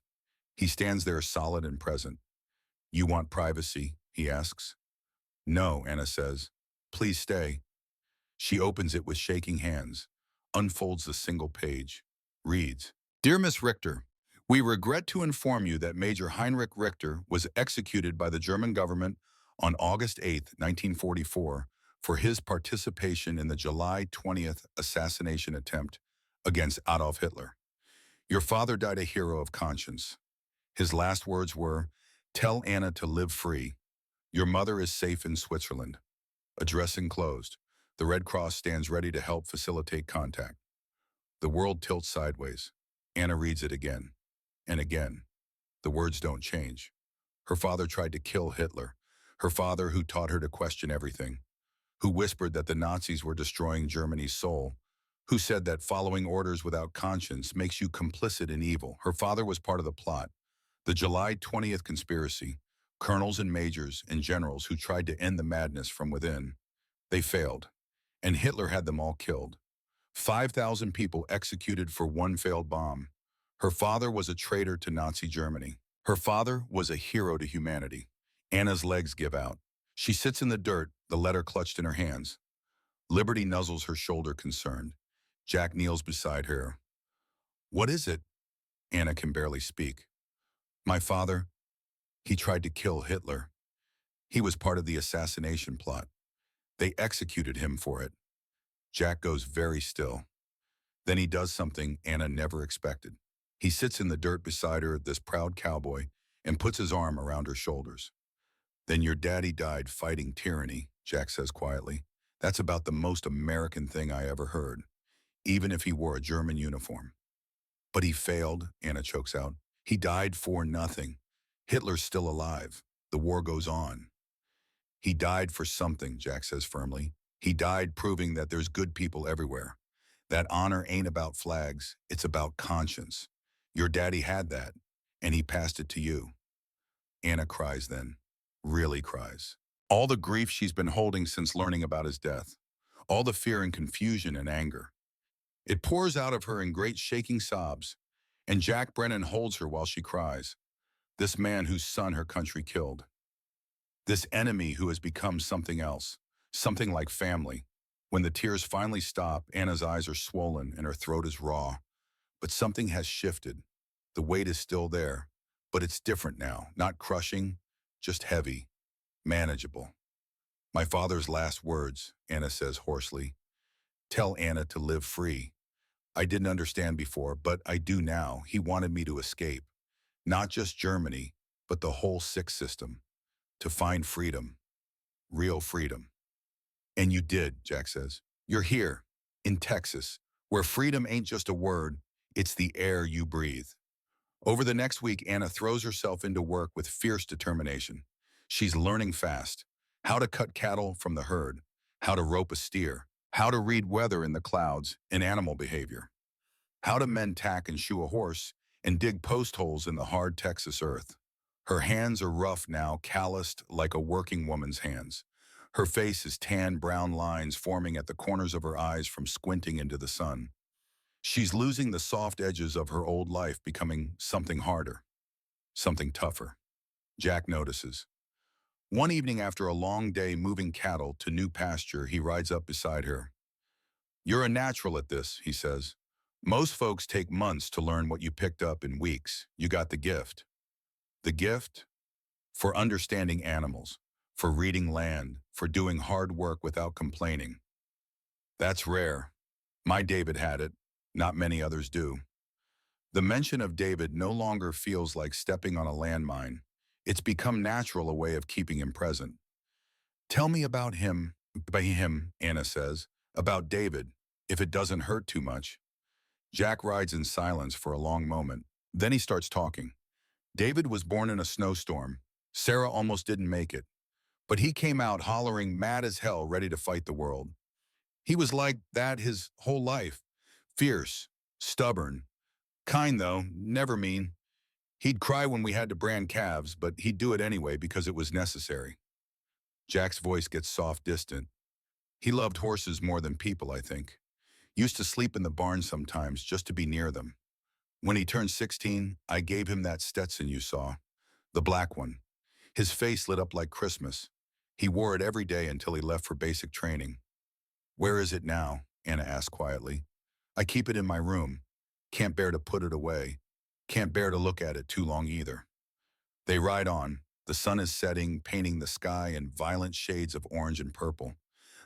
He stands there solid and present. You want privacy? He asks. No, Anna says. Please stay. She opens it with shaking hands, unfolds the single page, reads, Dear Miss Richter, we regret to inform you that Major Heinrich Richter was executed by the German government on August 8, 1944, for his participation in the July 20th assassination attempt against Adolf Hitler. Your father died a hero of conscience. His last words were, Tell Anna to live free. Your mother is safe in Switzerland. Address enclosed. The Red Cross stands ready to help facilitate contact. The world tilts sideways. Anna reads it again and again. The words don't change. Her father tried to kill Hitler. Her father who taught her to question everything. Who whispered that the Nazis were destroying Germany's soul. Who said that following orders without conscience makes you complicit in evil. Her father was part of the plot. The July 20th conspiracy. Colonels and majors and generals who tried to end the madness from within. They failed. And Hitler had them all killed. 5,000 people executed for one failed bomb. Her father was a traitor to Nazi Germany. Her father was a hero to humanity. Anna's legs give out. She sits in the dirt, the letter clutched in her hands. Liberty nuzzles her shoulder, concerned. Jack kneels beside her. What is it? Anna can barely speak. My father, he tried to kill Hitler. He was part of the assassination plot. They executed him for it. Jack goes very still. Then he does something Anna never expected. He sits in the dirt beside her, this proud cowboy, and puts his arm around her shoulders. Then your daddy died fighting tyranny, Jack says quietly. That's about the most American thing I ever heard, even if he wore a German uniform. But he failed, Anna chokes out. He died for nothing. Hitler's still alive. The war goes on. He died for something, Jack says firmly. He died proving that there's good people everywhere. That honor ain't about flags, it's about conscience. Your daddy had that, and he passed it to you. Anna cries then, really cries. All the grief she's been holding since learning about his death. All the fear and confusion and anger. It pours out of her in great shaking sobs, and Jack Brennan holds her while she cries. This man whose son her country killed. This enemy who has become something else, something like family. When the tears finally stop, Anna's eyes are swollen and her throat is raw. But something has shifted. The weight is still there, but it's different now, not crushing, just heavy, manageable. My father's last words, Anna says hoarsely. Tell Anna to live free. I didn't understand before, but I do now. He wanted me to escape. Not just Germany, but the whole sick system. To find freedom. Real freedom. And you did, Jack says. You're here, in Texas, where freedom ain't just a word, it's the air you breathe. Over the next week, Anna throws herself into work with fierce determination. She's learning fast. How to cut cattle from the herd. How to rope a steer. How to read weather in the clouds and animal behavior. How to mend tack and shoe a horse and dig post holes in the hard Texas earth. Her hands are rough now, calloused like a working woman's hands. Her face is tan brown lines forming at the corners of her eyes from squinting into the sun. She's losing the soft edges of her old life, becoming something harder, something tougher. Jack notices. One evening after a long day moving cattle to new pasture, he rides up beside her. You're a natural at this, he says. Most folks take months to learn what you picked up in weeks. You got the gift. The gift? For understanding animals, for reading land, for doing hard work without complaining. That's rare. My David had it. Not many others do. The mention of David no longer feels like stepping on a landmine. It's become natural a way of keeping him present. Tell me about him, by him, Anna says, about David, if it doesn't hurt too much. Jack rides in silence for a long moment. Then he starts talking. David was born in a snowstorm. Sarah almost didn't make it. But he came out hollering mad as hell, ready to fight the world. He was like that his whole life. Fierce, stubborn, kind though, never mean. He'd cry when we had to brand calves, but he'd do it anyway because it was necessary. Jack's voice gets soft, distant. He loved horses more than people, I think. Used to sleep in the barn sometimes just to be near them. When he turned 16, I gave him that Stetson you saw, the black one. His face lit up like Christmas. He wore it every day until he left for basic training. Where is it now? Anna asked quietly. I keep it in my room. Can't bear to put it away. Can't bear to look at it too long either. They ride on. The sun is setting, painting the sky in violent shades of orange and purple.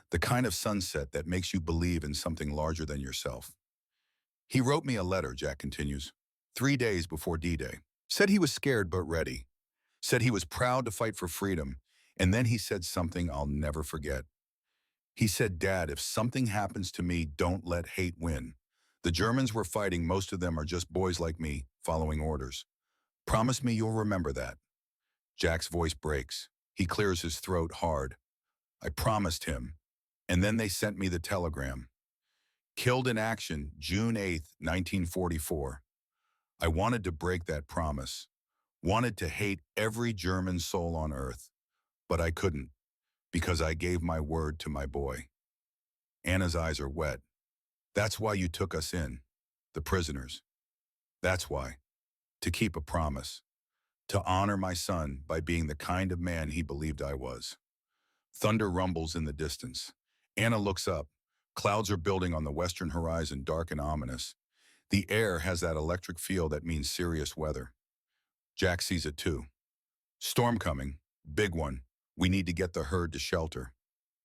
The kind of sunset that makes you believe in something larger than yourself. He wrote me a letter, Jack continues, 3 days before D-Day. Said he was scared but ready. Said he was proud to fight for freedom. And then he said something I'll never forget. He said, Dad, if something happens to me, don't let hate win. The Germans we're fighting, most of them are just boys like me, following orders. Promise me you'll remember that. Jack's voice breaks. He clears his throat hard. I promised him. And then they sent me the telegram. Killed in action, June 8th, 1944. I wanted to break that promise. Wanted to hate every German soul on earth. But I couldn't, because I gave my word to my boy. Anna's eyes are wet. That's why you took us in, the prisoners. That's why. To keep a promise. To honor my son by being the kind of man he believed I was. Thunder rumbles in the distance. Anna looks up. Clouds are building on the western horizon, dark and ominous. The air has that electric feel that means serious weather. Jack sees it too. Storm coming. Big one. We need to get the herd to shelter.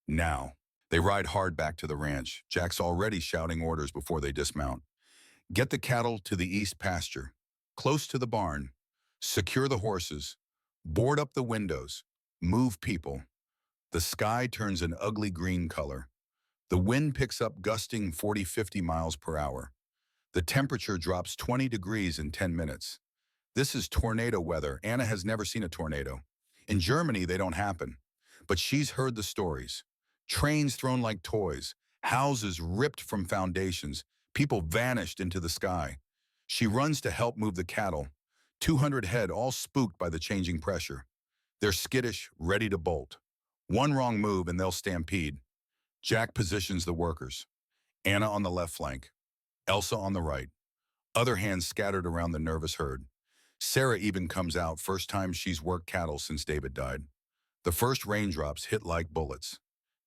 Now. They ride hard back to the ranch. Jack's already shouting orders before they dismount. Get the cattle to the east pasture. Close to the barn. Secure the horses. Board up the windows. Move people. The sky turns an ugly green color. The wind picks up, gusting 40-50 miles per hour. The temperature drops 20 degrees in 10 minutes. This is tornado weather. Anna has never seen a tornado. In Germany, they don't happen. But she's heard the stories. Trains thrown like toys. Houses ripped from foundations. People vanished into the sky. She runs to help move the cattle. 200 head, all spooked by the changing pressure. They're skittish, ready to bolt. One wrong move and they'll stampede. Jack positions the workers. Anna on the left flank. Elsa on the right. Other hands scattered around the nervous herd. Sarah even comes out, first time she's worked cattle since David died. The first raindrops hit like bullets.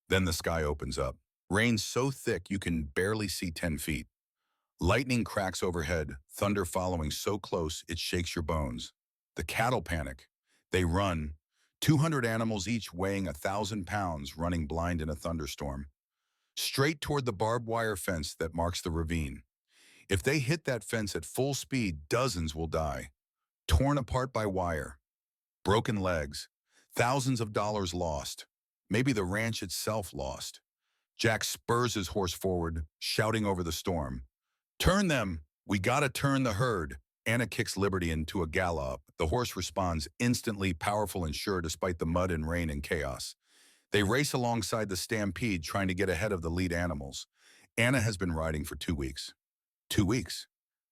Then the sky opens up. Rain so thick you can barely see 10 feet. Lightning cracks overhead, thunder following so close it shakes your bones. The cattle panic. They run. 200 animals each weighing 1,000 pounds running blind in a thunderstorm. Straight toward the barbed wire fence that marks the ravine. If they hit that fence at full speed, dozens will die. Torn apart by wire. Broken legs. Thousands of dollars lost. Maybe the ranch itself lost. Jack spurs his horse forward, shouting over the storm. Turn them! We gotta turn the herd! Anna kicks Liberty into a gallop. The horse responds instantly, powerful and sure despite the mud and rain and chaos. They race alongside the stampede, trying to get ahead of the lead animals. Anna has been riding for 2 weeks. 2 weeks.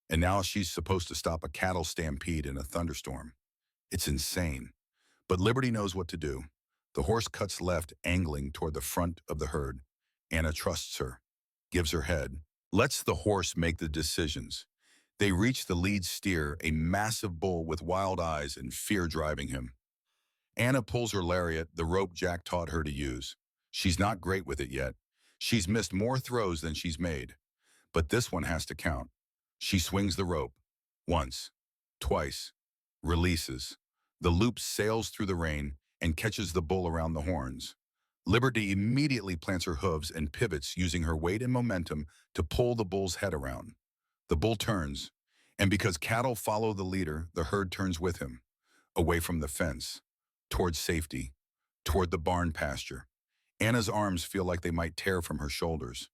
And now she's supposed to stop a cattle stampede in a thunderstorm. It's insane. But Liberty knows what to do. The horse cuts left, angling toward the front of the herd. Anna trusts her, gives her head, lets the horse make the decisions. They reach the lead steer, a massive bull with wild eyes and fear driving him. Anna pulls her lariat, the rope Jack taught her to use. She's not great with it yet. She's missed more throws than she's made. But this one has to count. She swings the rope. Once. Twice. Releases. The loop sails through the rain and catches the bull around the horns. Liberty immediately plants her hooves and pivots, using her weight and momentum to pull the bull's head around. The bull turns, and because cattle follow the leader, the herd turns with him. away from the fence, toward safety, toward the barn pasture. Anna's arms feel like they might tear from her shoulders.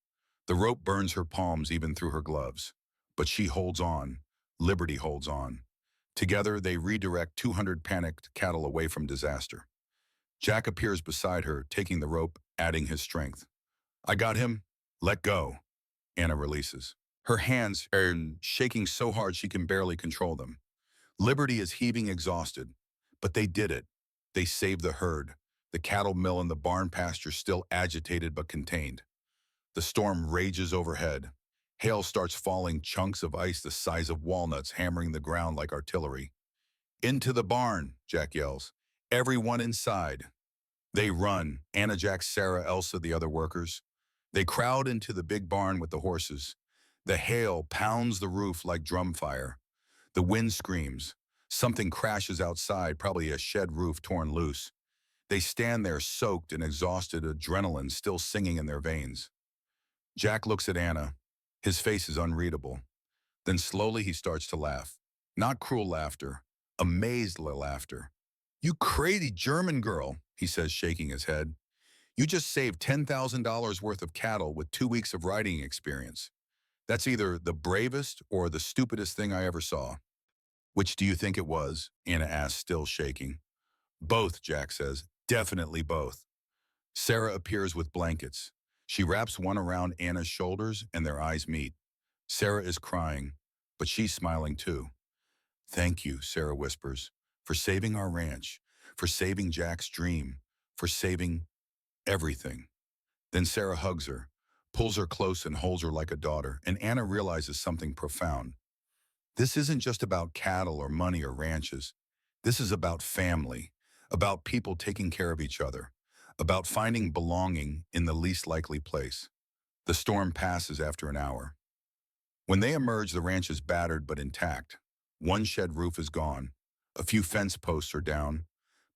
The rope burns her palms even through her gloves. But she holds on. Liberty holds on. Together, they redirect 200 panicked cattle away from disaster. Jack appears beside her, taking the rope, adding his strength. I got him. Let go. Anna releases. Her hands are shaking so hard she can barely control them. Liberty is heaving exhausted. But they did it. They saved the herd. The cattle mill and the barn pasture still agitated but contained. The storm rages overhead. Hail starts falling, chunks of ice the size of walnuts hammering the ground like artillery. Into the barn, Jack yells. Everyone inside. They run, Anna, Jack, Sarah, Elsa, the other workers. They crowd into the big barn with the horses. The hail pounds the roof like drum fire. The wind screams. Something crashes outside, probably a shed roof torn loose. They stand there soaked and exhausted, adrenaline still singing in their veins. Jack looks at Anna. His face is unreadable. Then slowly he starts to laugh. Not cruel laughter, amazed laughter. You crazy German girl, he says, shaking his head. You just saved $10,000 worth of cattle with 2 weeks of riding experience. That's either the bravest or the stupidest thing I ever saw. Which do you think it was? Anna asks, still shaking. Both, Jack says. Definitely both. Sarah appears with blankets. She wraps one around Anna's shoulders and their eyes meet. Sarah is crying, but she's smiling too. Thank you, Sarah whispers, for saving our ranch, for saving Jack's dream, for saving everything. Then Sarah hugs her, pulls her close and holds her like a daughter, and Anna realizes something profound. This isn't just about cattle or money or ranches. This is about family, about people taking care of each other, about finding belonging in the least likely place. The storm passes after an hour. When they emerge, the ranch is battered but intact. One shed roof is gone. A few fence posts are down,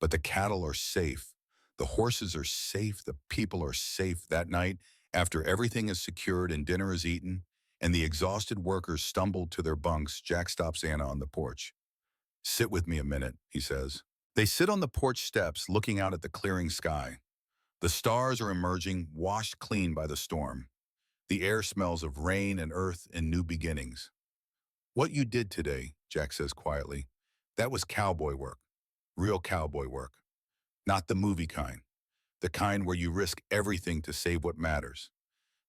but the cattle are safe. The horses are safe. The people are safe. That night, after everything is secured and dinner is eaten, and the exhausted workers stumble to their bunks, Jack stops Anna on the porch. Sit with me a minute, he says. They sit on the porch steps, looking out at the clearing sky. The stars are emerging, washed clean by the storm. The air smells of rain and earth and new beginnings. What you did today, Jack says quietly, that was cowboy work. Real cowboy work. Not the movie kind. The kind where you risk everything to save what matters.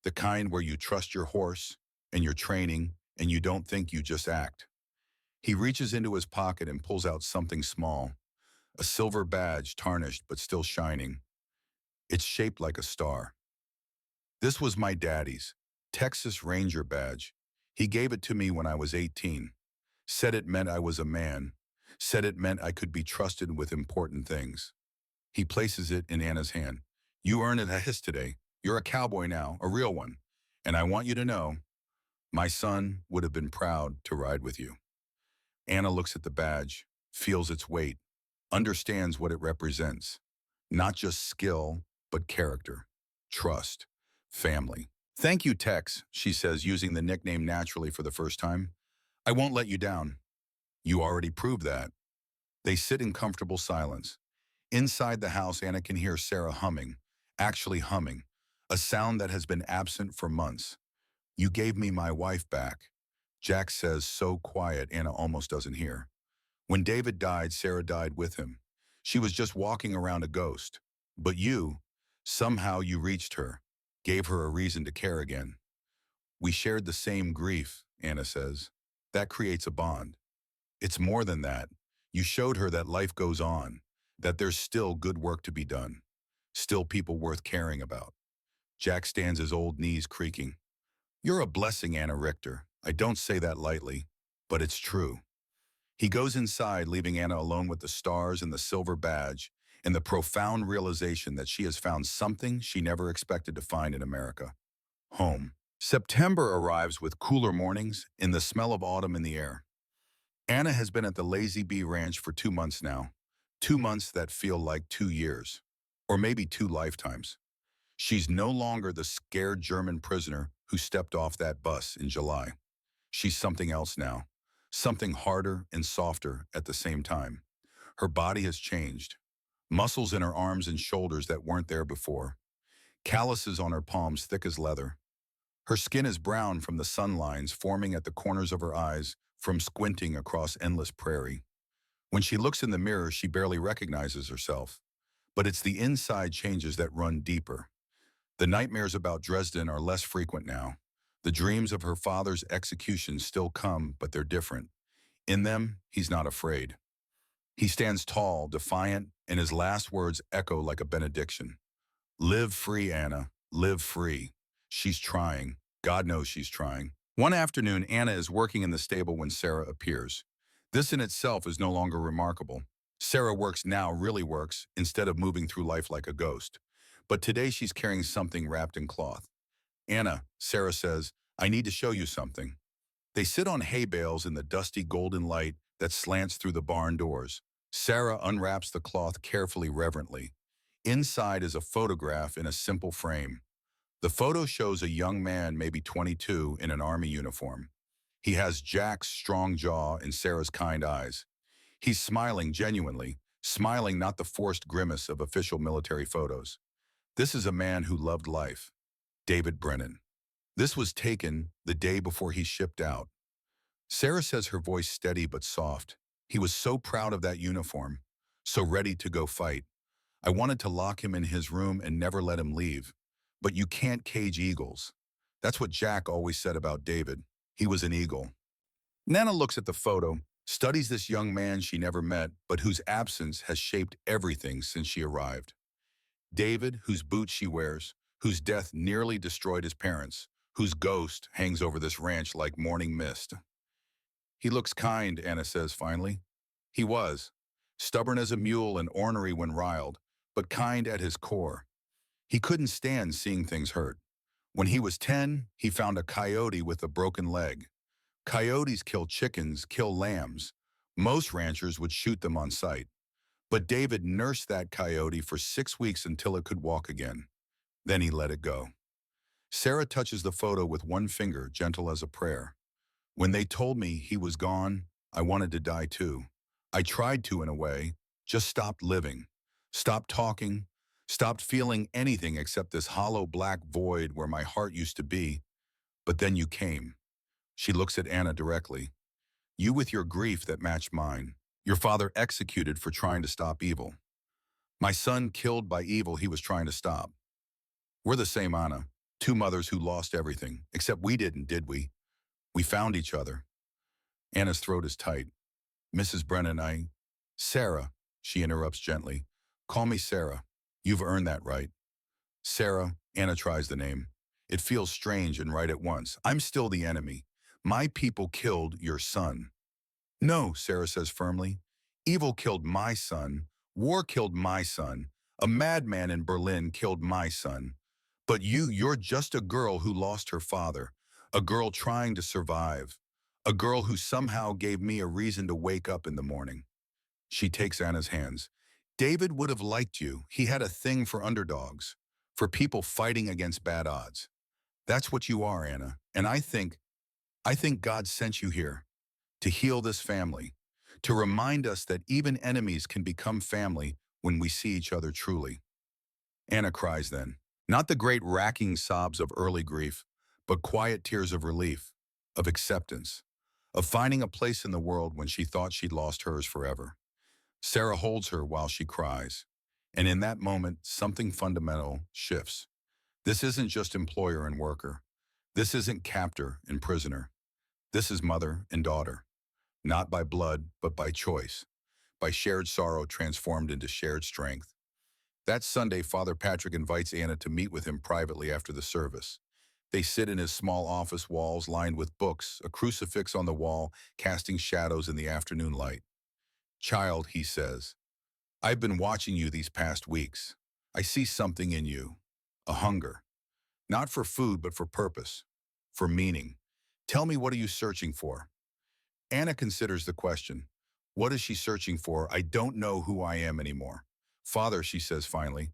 The kind where you trust your horse and your training and you don't think, you just act. He reaches into his pocket and pulls out something small. A silver badge, tarnished but still shining. It's shaped like a star. This was my daddy's, Texas Ranger badge. He gave it to me when I was 18. Said it meant I was a man. Said it meant I could be trusted with important things. He places it in Anna's hand. You earned it his today. You're a cowboy now, a real one. And I want you to know, my son would have been proud to ride with you. Anna looks at the badge, feels its weight, understands what it represents. Not just skill, but character, trust, family. Thank you, Tex, she says, using the nickname naturally for the first time. I won't let you down. You already proved that. They sit in comfortable silence. Inside the house, Anna can hear Sarah humming, actually humming, a sound that has been absent for months. You gave me my wife back. Jack says, so quiet Anna almost doesn't hear. When David died, Sarah died with him. She was just walking around a ghost. But you, somehow you reached her, gave her a reason to care again. We shared the same grief, Anna says. That creates a bond. It's more than that. You showed her that life goes on, that there's still good work to be done, still people worth caring about. Jack stands, his old knees creaking. You're a blessing, Anna Richter. I don't say that lightly, but it's true. He goes inside, leaving Anna alone with the stars and the silver badge and the profound realization that she has found something she never expected to find in America. Home. September arrives with cooler mornings and the smell of autumn in the air. Anna has been at the Lazy Bee Ranch for 2 months now. 2 months that feel like 2 years, or maybe 2 lifetimes. She's no longer the scared German prisoner who stepped off that bus in July. She's something else now, something harder and softer at the same time. Her body has changed. Muscles in her arms and shoulders that weren't there before. Calluses on her palms thick as leather. Her skin is brown from the sun lines forming at the corners of her eyes from squinting across endless prairie. When she looks in the mirror, she barely recognizes herself. But it's the inside changes that run deeper. The nightmares about Dresden are less frequent now. The dreams of her father's execution still come, but they're different. In them, he's not afraid. He stands tall, defiant, and his last words echo like a benediction. Live free, Anna. Live free. She's trying. God knows she's trying. One afternoon, Anna is working in the stable when Sarah appears. This in itself is no longer remarkable. Sarah works now really works, instead of moving through life like a ghost. But today she's carrying something wrapped in cloth. Anna, Sarah says, I need to show you something. They sit on hay bales in the dusty golden light that slants through the barn doors. Sarah unwraps the cloth carefully, reverently. Inside is a photograph in a simple frame. The photo shows a young man, maybe 22, in an army uniform. He has Jack's strong jaw and Sarah's kind eyes. He's smiling genuinely, smiling not the forced grimace of official military photos. This is a man who loved life. David Brennan. This was taken the day before he shipped out. Sarah says, her voice steady but soft. He was so proud of that uniform, so ready to go fight. I wanted to lock him in his room and never let him leave. But you can't cage eagles. That's what Jack always said about David. He was an eagle. Nana looks at the photo, studies this young man she never met, but whose absence has shaped everything since she arrived. David, whose boots she wears, whose death nearly destroyed his parents, whose ghost hangs over this ranch like morning mist. He looks kind, Anna says finally. He was. Stubborn as a mule and ornery when riled, but kind at his core. He couldn't stand seeing things hurt. When he was 10, he found a coyote with a broken leg. Coyotes kill chickens, kill lambs. Most ranchers would shoot them on sight. But David nursed that coyote for 6 weeks until it could walk again. Then he let it go. Sarah touches the photo with one finger, gentle as a prayer. When they told me he was gone, I wanted to die too. I tried to in a way, just stopped living, stopped talking, stopped feeling anything except this hollow black void where my heart used to be. But then you came. She looks at Anna directly. You with your grief that matched mine. Your father executed for trying to stop evil. My son killed by evil he was trying to stop. We're the same, Anna. Two mothers who lost everything, except we didn't, did we? We found each other. Anna's throat is tight. Mrs. Brennan, Sarah, she interrupts gently. Call me Sarah. You've earned that right. Sarah, Anna tries the name. It feels strange and right at once. I'm still the enemy. My people killed your son. No, Sarah says firmly. Evil killed my son. War killed my son. A madman in Berlin killed my son. But you're just a girl who lost her father. A girl trying to survive. A girl who somehow gave me a reason to wake up in the morning. She takes Anna's hands. David would have liked you. He had a thing for underdogs, for people fighting against bad odds. That's what you are, Anna. And I think God sent you here to heal this family, to remind us that even enemies can become family when we see each other truly. Anna cries then, not the great racking sobs of early grief, but quiet tears of relief, of acceptance, of finding a place in the world when she thought she'd lost hers forever. Sarah holds her while she cries, and in that moment, something fundamental shifts. This isn't just employer and worker. This isn't captor and prisoner. This is mother and daughter, not by blood, but by choice, by shared sorrow transformed into shared strength. That Sunday, Father Patrick invites Anna to meet with him privately after the service. They sit in his small office walls lined with books, a crucifix on the wall, casting shadows in the afternoon light. Child, he says, I've been watching you these past weeks. I see something in you, a hunger, not for food, but for purpose, for meaning. Tell me, what are you searching for? Anna considers the question. What is she searching for? I don't know who I am anymore. Father, she says finally,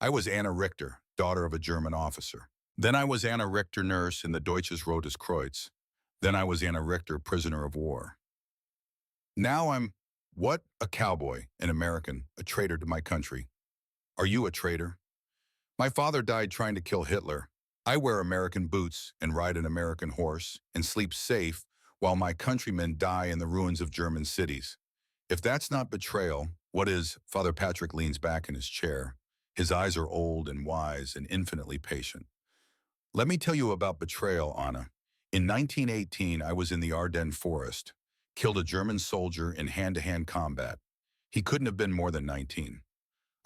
I was Anna Richter, daughter of a German officer. Then I was Anna Richter, nurse in the Deutsches Rotes Kreuz. Then I was Anna Richter, prisoner of war. Now I'm What? A cowboy, an American, a traitor to my country. Are you a traitor? My father died trying to kill Hitler. I wear American boots and ride an American horse and sleep safe while my countrymen die in the ruins of German cities. If that's not betrayal, what is? Father Patrick leans back in his chair. His eyes are old and wise and infinitely patient. Let me tell you about betrayal, Anna. In 1918, I was in the Ardennes forest, killed a German soldier in hand-to-hand combat. He couldn't have been more than 19.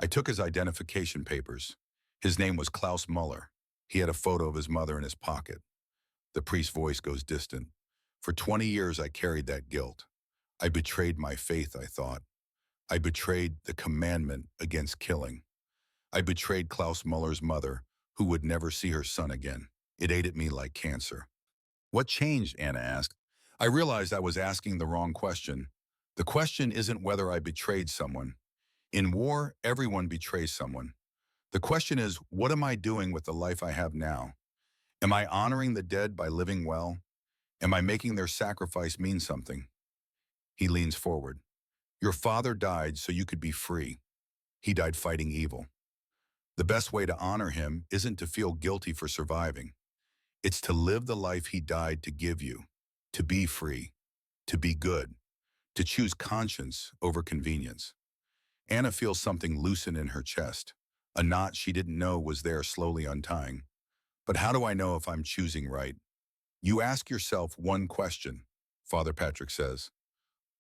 I took his identification papers. His name was Klaus Muller. He had a photo of his mother in his pocket. The priest's voice goes distant. For 20 years, I carried that guilt. I betrayed my faith, I thought. I betrayed the commandment against killing. I betrayed Klaus Muller's mother, who would never see her son again. It ate at me like cancer. What changed? Anna asked. I realized I was asking the wrong question. The question isn't whether I betrayed someone. In war, everyone betrays someone. The question is, what am I doing with the life I have now? Am I honoring the dead by living well? Am I making their sacrifice mean something? He leans forward. Your father died so you could be free. He died fighting evil. The best way to honor him isn't to feel guilty for surviving. It's to live the life he died to give you, to be free, to be good, to choose conscience over convenience. Anna feels something loosen in her chest, a knot she didn't know was there slowly untying. But how do I know if I'm choosing right? You ask yourself one question, Father Patrick says.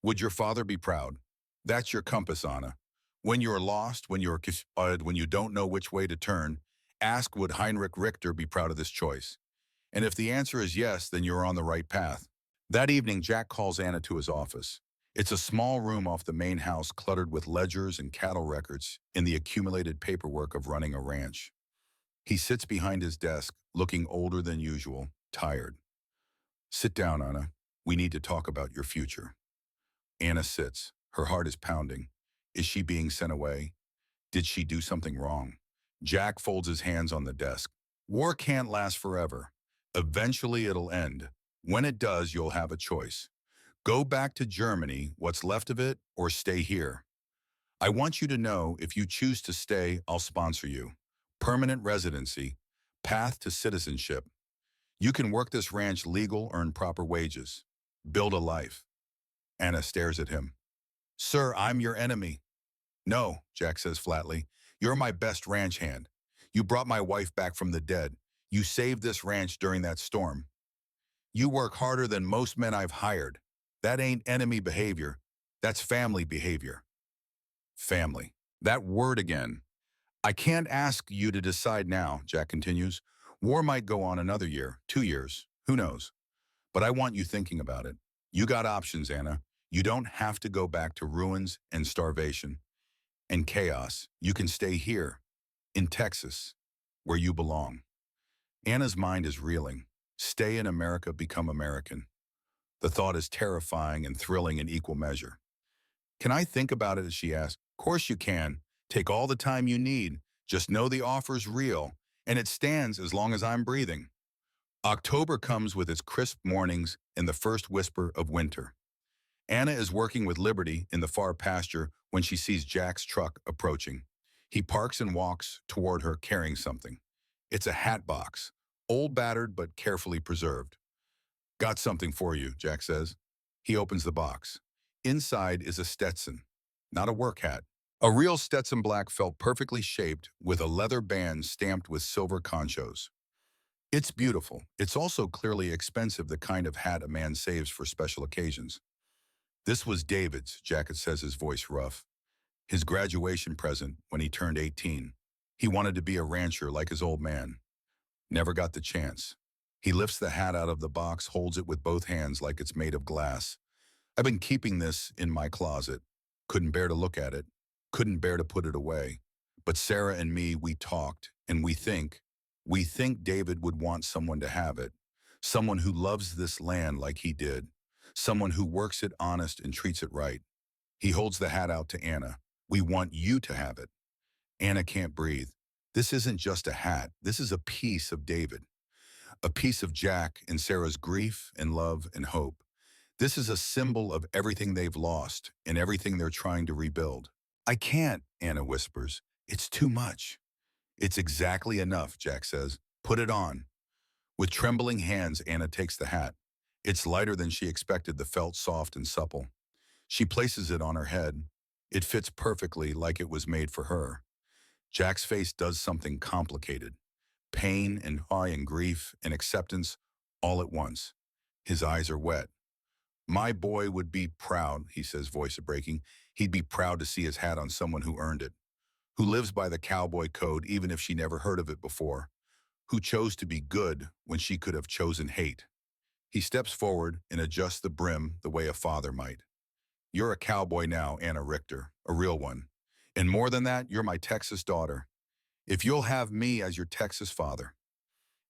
Would your father be proud? That's your compass, Anna. When you're lost, when you don't know which way to turn, ask, would Heinrich Richter be proud of this choice? And if the answer is yes, then you're on the right path. That evening, Jack calls Anna to his office. It's a small room off the main house cluttered with ledgers and cattle records in the accumulated paperwork of running a ranch. He sits behind his desk, looking older than usual, tired. Sit down, Anna. We need to talk about your future. Anna sits. Her heart is pounding. Is she being sent away? Did she do something wrong? Jack folds his hands on the desk. War can't last forever. Eventually it'll end. When it does, you'll have a choice. Go back to Germany, what's left of it, or stay here. I want you to know if you choose to stay, I'll sponsor you. Permanent residency, path to citizenship. You can work this ranch legal, earn proper wages. Build a life. Anna stares at him. Sir, I'm your enemy. No, Jack says flatly. You're my best ranch hand. You brought my wife back from the dead. You saved this ranch during that storm. You work harder than most men I've hired. That ain't enemy behavior. That's family behavior. Family. That word again. I can't ask you to decide now, Jack continues. War might go on another year, 2 years, who knows? But I want you thinking about it. You got options, Anna. You don't have to go back to ruins and starvation and chaos. You can stay here, in Texas, where you belong. Anna's mind is reeling. Stay in America, become American. The thought is terrifying and thrilling in equal measure. Can I think about it, she asks. Of course you can. Take all the time you need. Just know the offer's real, and it stands as long as I'm breathing. October comes with its crisp mornings and the first whisper of winter. Anna is working with Liberty in the far pasture when she sees Jack's truck approaching. He parks and walks toward her carrying something. It's a hat box, old battered but carefully preserved. Got something for you, Jack says. He opens the box. Inside is a Stetson, not a work hat. A real Stetson black felt perfectly shaped with a leather band stamped with silver conchos. It's beautiful. It's also clearly expensive, the kind of hat a man saves for special occasions. This was David's, Jack says, his voice rough. His graduation present when he turned 18. He wanted to be a rancher like his old man. Never got the chance. He lifts the hat out of the box, holds it with both hands like it's made of glass. I've been keeping this in my closet. Couldn't bear to look at it. Couldn't bear to put it away. But Sarah and me, we talked, and we think David would want someone to have it. Someone who loves this land like he did. Someone who works it honest and treats it right. He holds the hat out to Anna. We want you to have it. Anna can't breathe. This isn't just a hat. This is a piece of David. A piece of Jack and Sarah's grief and love and hope. This is a symbol of everything they've lost and everything they're trying to rebuild. I can't, Anna whispers. It's too much. It's exactly enough, Jack says. Put it on. With trembling hands, Anna takes the hat. It's lighter than she expected, the felt soft and supple. She places it on her head. It fits perfectly like it was made for her. Jack's face does something complicated. Pain and awe and grief and acceptance all at once. His eyes are wet. My boy would be proud, he says, voice breaking. He'd be proud to see his hat on someone who earned it, who lives by the cowboy code even if she never heard of it before, who chose to be good when she could have chosen hate. He steps forward and adjusts the brim the way a father might. You're a cowboy now, Anna Richter, a real one. And more than that, you're my Texas daughter. If you'll have me as your Texas father.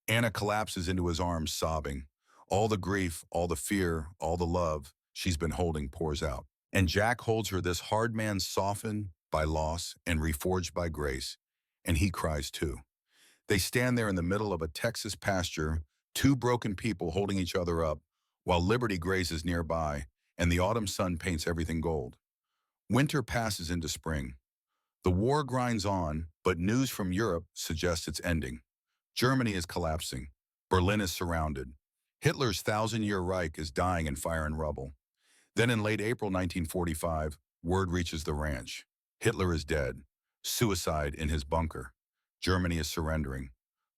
Anna collapses into his arms, sobbing. All the grief, all the fear, all the love she's been holding pours out. And Jack holds her, this hard man softened by loss and reforged by grace, and he cries too. They stand there in the middle of a Texas pasture, two broken people holding each other up, while Liberty grazes nearby, and the autumn sun paints everything gold. Winter passes into spring. The war grinds on, but news from Europe suggests it's ending. Germany is collapsing. Berlin is surrounded. Hitler's thousand-year Reich is dying in fire and rubble. Then in late April 1945, word reaches the ranch. Hitler is dead. Suicide in his bunker. Germany is surrendering.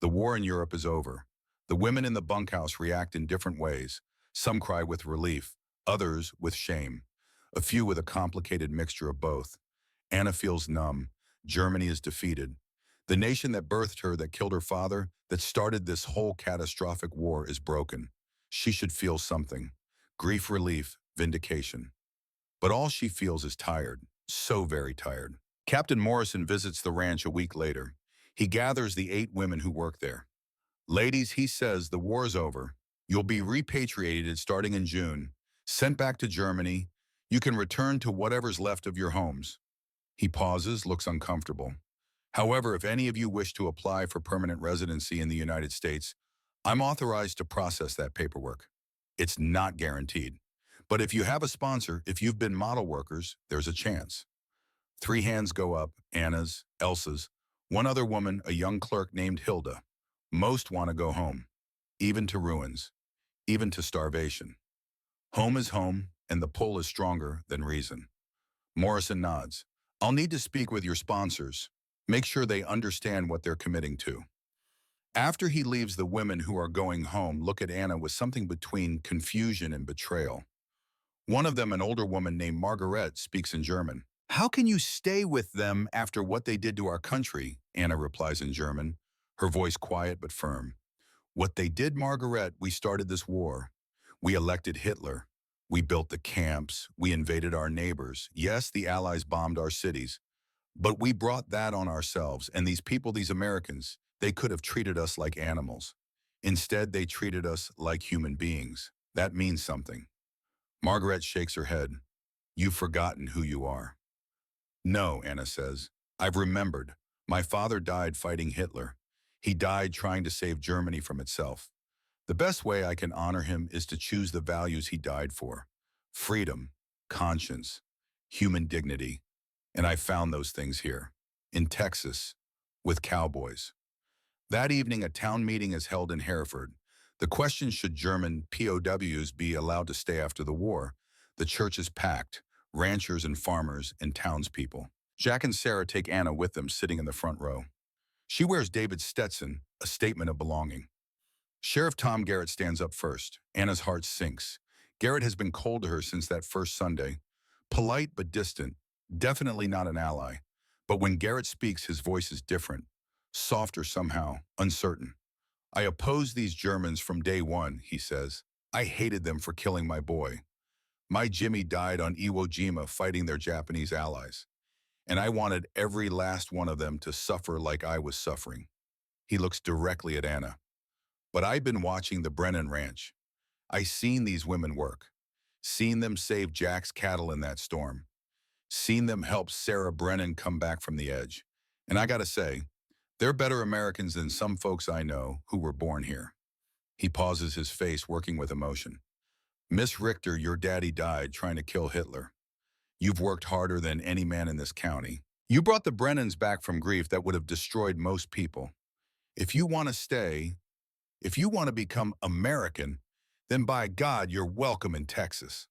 The war in Europe is over. The women in the bunkhouse react in different ways. Some cry with relief, others with shame. A few with a complicated mixture of both. Anna feels numb. Germany is defeated. The nation that birthed her, that killed her father, that started this whole catastrophic war is broken. She should feel something. Grief, relief, vindication. But all she feels is tired. So very tired. Captain Morrison visits the ranch a week later. He gathers the 8 women who work there. Ladies, he says, the war's over. You'll be repatriated starting in June. Sent back to Germany. You can return to whatever's left of your homes. He pauses, looks uncomfortable. However, if any of you wish to apply for permanent residency in the United States, I'm authorized to process that paperwork. It's not guaranteed. But if you have a sponsor, if you've been model workers, there's a chance. 3 hands go up, Anna's, Elsa's, one other woman, a young clerk named Hilda. Most want to go home, even to ruins, even to starvation. Home is home, and the pull is stronger than reason. Morrison nods. I'll need to speak with your sponsors. Make sure they understand what they're committing to. After he leaves, the women who are going home look at Anna with something between confusion and betrayal. One of them, an older woman named Margaret, speaks in German. How can you stay with them after what they did to our country? Anna replies in German, her voice quiet but firm. What they did, Margaret, we started this war. We elected Hitler. We built the camps. We invaded our neighbors. Yes, the Allies bombed our cities. But we brought that on ourselves, and these people, these Americans, they could have treated us like animals. Instead, they treated us like human beings. That means something. Margaret shakes her head. You've forgotten who you are. No, Anna says. I've remembered. My father died fighting Hitler. He died trying to save Germany from itself. The best way I can honor him is to choose the values he died for. Freedom, conscience, human dignity. And I found those things here, in Texas, with Cowboys. That evening, a town meeting is held in Hereford. The question, should German POWs be allowed to stay after the war? The church is packed, ranchers and farmers and townspeople. Jack and Sarah take Anna with them, sitting in the front row. She wears David's Stetson, a statement of belonging. Sheriff Tom Garrett stands up first. Anna's heart sinks. Garrett has been cold to her since that first Sunday. Polite but distant, definitely not an ally. But when Garrett speaks, his voice is different, softer somehow, uncertain. I opposed these Germans from day one, he says. I hated them for killing my boy. My Jimmy died on Iwo Jima fighting their Japanese allies. And I wanted every last one of them to suffer like I was suffering. He looks directly at Anna. But I've been watching the Brennan Ranch. I seen these women work. Seen them save Jack's cattle in that storm. Seen them help Sarah Brennan come back from the edge. And I gotta say, they're better Americans than some folks I know who were born here. He pauses, his face working with emotion. Miss Richter, your daddy died trying to kill Hitler. You've worked harder than any man in this county. You brought the Brennans back from grief that would have destroyed most people. If you want to stay, if you want to become American, then by God, you're welcome in Texas.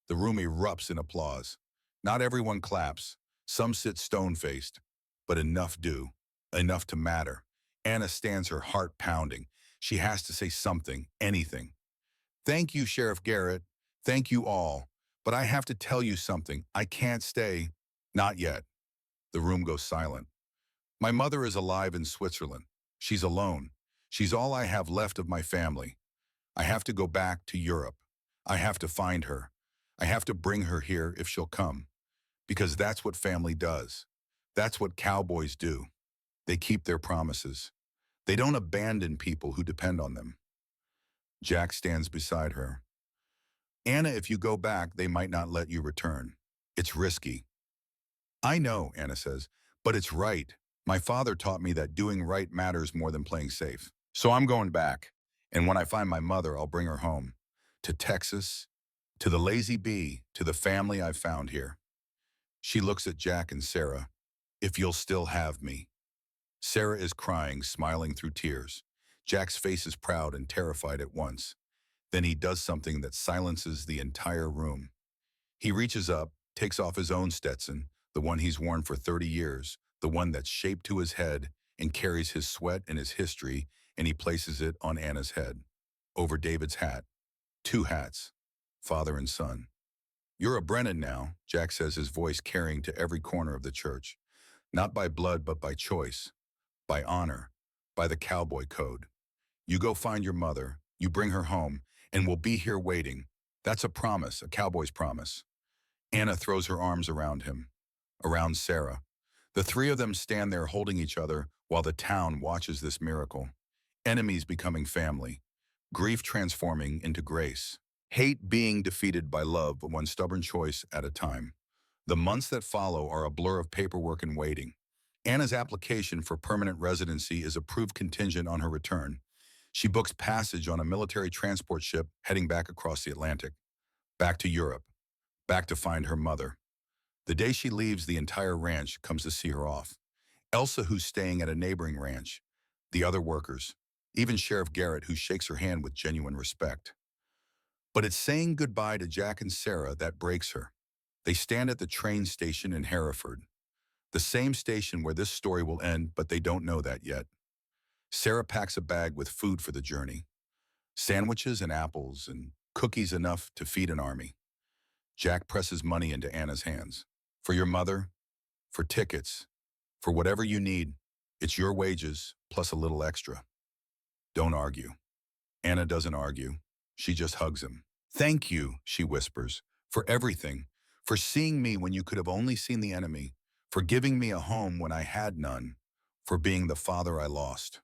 The room erupts in applause. Not everyone claps. Some sit stone-faced, but enough do, enough to matter. Anna stands, her heart pounding. She has to say something, anything. Thank you, Sheriff Garrett. Thank you all. But I have to tell you something. I can't stay. Not yet. The room goes silent. My mother is alive in Switzerland. She's alone. She's all I have left of my family. I have to go back to Europe. I have to find her. I have to bring her here if she'll come. Because that's what family does. That's what cowboys do. They keep their promises. They don't abandon people who depend on them. Jack stands beside her. Anna, if you go back, they might not let you return. It's risky. I know, Anna says, but it's right. My father taught me that doing right matters more than playing safe. So I'm going back. And when I find my mother, I'll bring her home. To Texas, to the Lazy Bee, to the family I've found here. She looks at Jack and Sarah. If you'll still have me. Sarah is crying, smiling through tears. Jack's face is proud and terrified at once. Then he does something that silences the entire room. He reaches up, takes off his own Stetson, the one he's worn for 30 years, the one that's shaped to his head and carries his sweat and his history, and he places it on Anna's head, over David's hat. Two hats, father and son. You're a Brennan now, Jack says, his voice carrying to every corner of the church. Not by blood, but by choice, by honor, by the cowboy code. You go find your mother, you bring her home, and we'll be here waiting. That's a promise, a cowboy's promise. Anna throws her arms around him, around Sarah. The three of them stand there holding each other while the town watches this miracle. Enemies becoming family, grief transforming into grace, hate being defeated by love, one stubborn choice at a time. The months that follow are a blur of paperwork and waiting. Anna's application for permanent residency is approved contingent on her return. She books passage on a military transport ship heading back across the Atlantic, back to Europe, back to find her mother. The day she leaves, the entire ranch comes to see her off. Elsa, who's staying at a neighboring ranch, the other workers, even Sheriff Garrett, who shakes her hand with genuine respect. But it's saying goodbye to Jack and Sarah that breaks her. They stand at the train station in Hereford, the same station where this story will end, but they don't know that yet. Sarah packs a bag with food for the journey, sandwiches and apples and cookies enough to feed an army. Jack presses money into Anna's hands. For your mother, for tickets, for whatever you need, it's your wages plus a little extra. Don't argue. Anna doesn't argue. She just hugs him. Thank you, she whispers, for everything, for seeing me when you could have only seen the enemy, for giving me a home when I had none, for being the father I lost.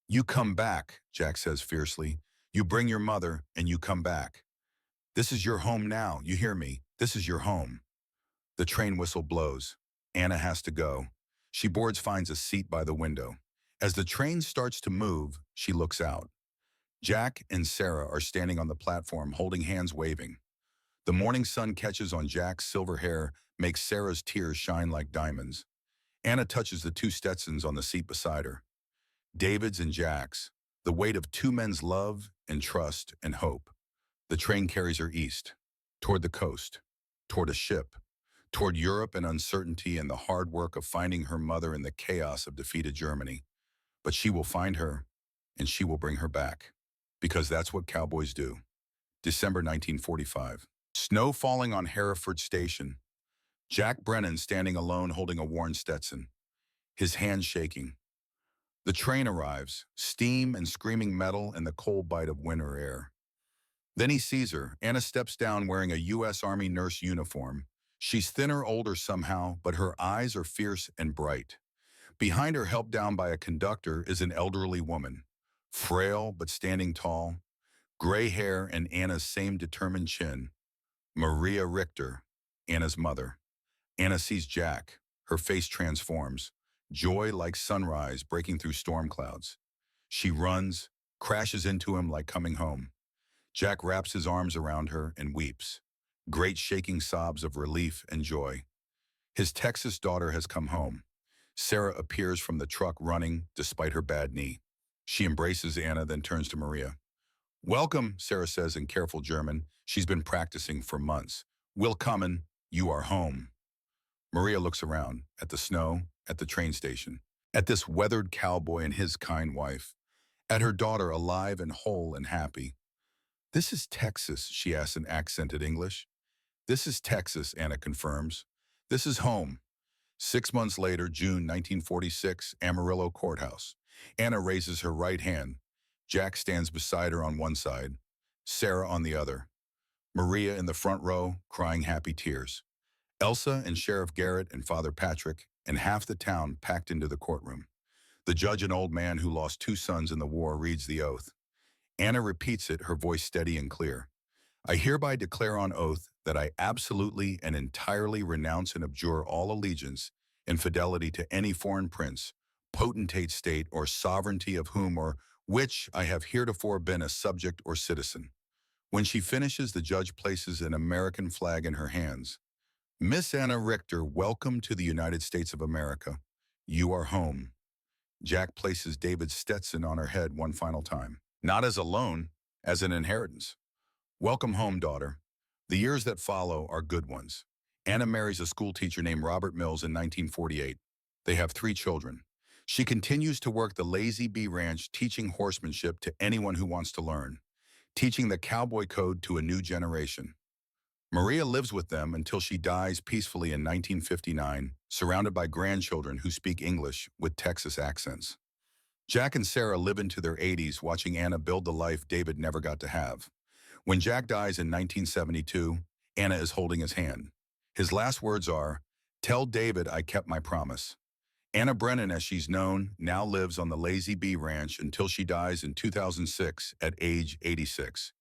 You come back, Jack says fiercely. You bring your mother and you come back. This is your home now, you hear me? This is your home. The train whistle blows. Anna has to go. She boards, finds a seat by the window. As the train starts to move, she looks out. Jack and Sarah are standing on the platform, holding hands, waving. The morning sun catches on Jack's silver hair, makes Sarah's tears shine like diamonds. Anna touches the two Stetsons on the seat beside her. David's and Jack's, the weight of two men's love and trust and hope. The train carries her east, toward the coast, toward a ship, toward Europe and uncertainty and the hard work of finding her mother in the chaos of defeated Germany. But she will find her, and she will bring her back. Because that's what cowboys do. December 1945. Snow falling on Hereford Station. Jack Brennan standing alone holding a worn Stetson, his hand shaking. The train arrives, steam and screaming metal and the cold bite of winter air. Then he sees her. Anna steps down wearing a U.S. Army nurse uniform. She's thinner, older somehow, but her eyes are fierce and bright. Behind her, helped down by a conductor, is an elderly woman, frail but standing tall, gray hair and Anna's same determined chin. Maria Richter, Anna's mother. Anna sees Jack. Her face transforms, joy like sunrise breaking through storm clouds. She runs, crashes into him like coming home. Jack wraps his arms around her and weeps, great shaking sobs of relief and joy. His Texas daughter has come home. Sarah appears from the truck running despite her bad knee. She embraces Anna, then turns to Maria. Welcome, Sarah says in careful German. She's been practicing for months. Willkommen, you are home. Maria looks around, at the snow, at the train station, at this weathered cowboy and his kind wife, at her daughter alive and whole and happy. This is Texas, she asks in accented English. This is Texas, Anna confirms. This is home. 6 months later, June 1946, Amarillo Courthouse. Anna raises her right hand. Jack stands beside her on one side, Sarah on the other. Maria in the front row, crying happy tears. Elsa and Sheriff Garrett and Father Patrick and half the town packed into the courtroom. The judge, an old man who lost 2 sons in the war, reads the oath. Anna repeats it, her voice steady and clear. I hereby declare on oath that I absolutely and entirely renounce and abjure all allegiance and fidelity to any foreign prince, potentate state, or sovereignty of whom or which I have heretofore been a subject or citizen. When she finishes, the judge places an American flag in her hands. Miss Anna Richter, welcome to the United States of America. You are home. Jack places David's Stetson on her head one final time, not as a loan, as an inheritance. Welcome home, daughter. The years that follow are good ones. Anna marries a schoolteacher named Robert Mills in 1948. They have 3 children. She continues to work the Lazy Bee Ranch, teaching horsemanship to anyone who wants to learn, teaching the cowboy code to a new generation. Maria lives with them until she dies peacefully in 1959, surrounded by grandchildren who speak English with Texas accents. Jack and Sarah live into their 80s, watching Anna build the life David never got to have. When Jack dies in 1972, Anna is holding his hand. His last words are, "Tell David I kept my promise." Anna Brennan, as she's known, now lives on the Lazy Bee Ranch until she dies in 2006 at age 86.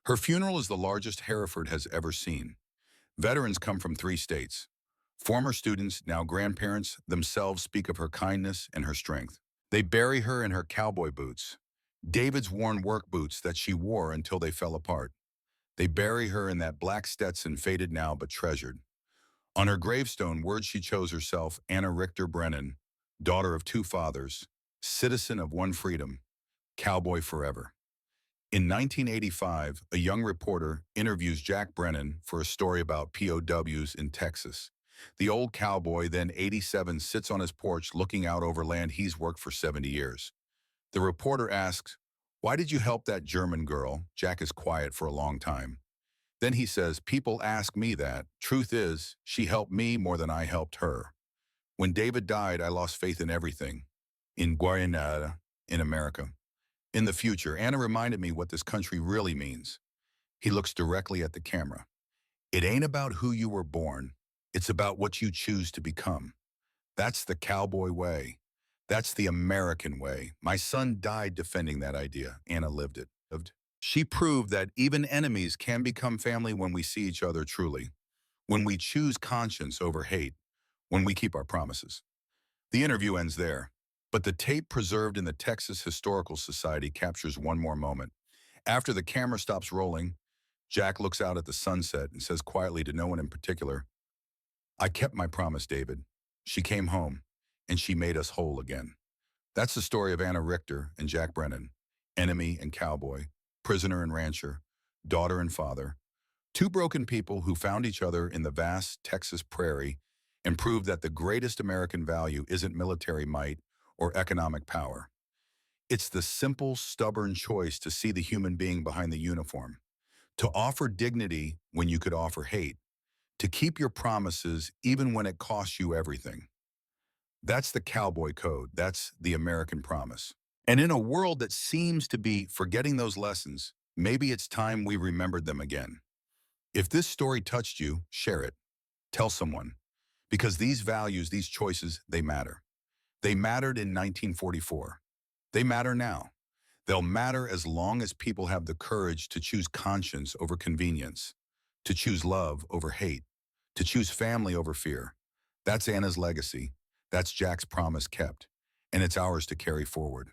Her funeral is the largest Hereford has ever seen. Veterans come from 3 states. Former students, now grandparents, themselves speak of her kindness and her strength. They bury her in her cowboy boots, David's worn work boots that she wore until they fell apart. They bury her in that black Stetson, faded now but treasured. On her gravestone, words she chose herself: Anna Richter Brennan, daughter of 2 fathers, citizen of 1 freedom, cowboy forever. In 1985, a young reporter interviews Jack Brennan for a story about POWs in Texas. The old cowboy, then 87, sits on his porch looking out over land he's worked for 70 years. The reporter asks, "Why did you help that German girl?" Jack is quiet for a long time. Then he says, "People ask me that. Truth is, she helped me more than I helped her. When David died, I lost faith in everything. In Guayanada, in America. In the future, Anna reminded me what this country really means." He looks directly at the camera. "It ain't about who you were born. It's about what you choose to become. That's the cowboy way. That's the American way. My son died defending that idea. Anna lived it. She proved that even enemies can become family when we see each other truly, when we choose conscience over hate, when we keep our promises." The interview ends there, but the tape preserved in the Texas Historical Society captures one more moment. After the camera stops rolling, Jack looks out at the sunset and says quietly to no one in particular, "I kept my promise, David. She came home, and she made us whole again." That's the story of Anna Richter and Jack Brennan, enemy and cowboy, prisoner and rancher, daughter and father, 2 broken people who found each other in the vast Texas prairie and proved that the greatest American value isn't military might or economic power. It's the simple, stubborn choice to see the human being behind the uniform, to offer dignity when you could offer hate, to keep your promises even when it costs you everything. That's the cowboy code. That's the American promise. And in a world that seems to be forgetting those lessons, maybe it's time we remembered them again. If this story touched you, share it. Tell someone. Because these values, these choices, they matter. They mattered in 1944. They matter now. They'll matter as long as people have the courage to choose conscience over convenience, to choose love over hate, to choose family over fear. That's Anna's legacy. That's Jack's promise kept. And it's ours to carry forward.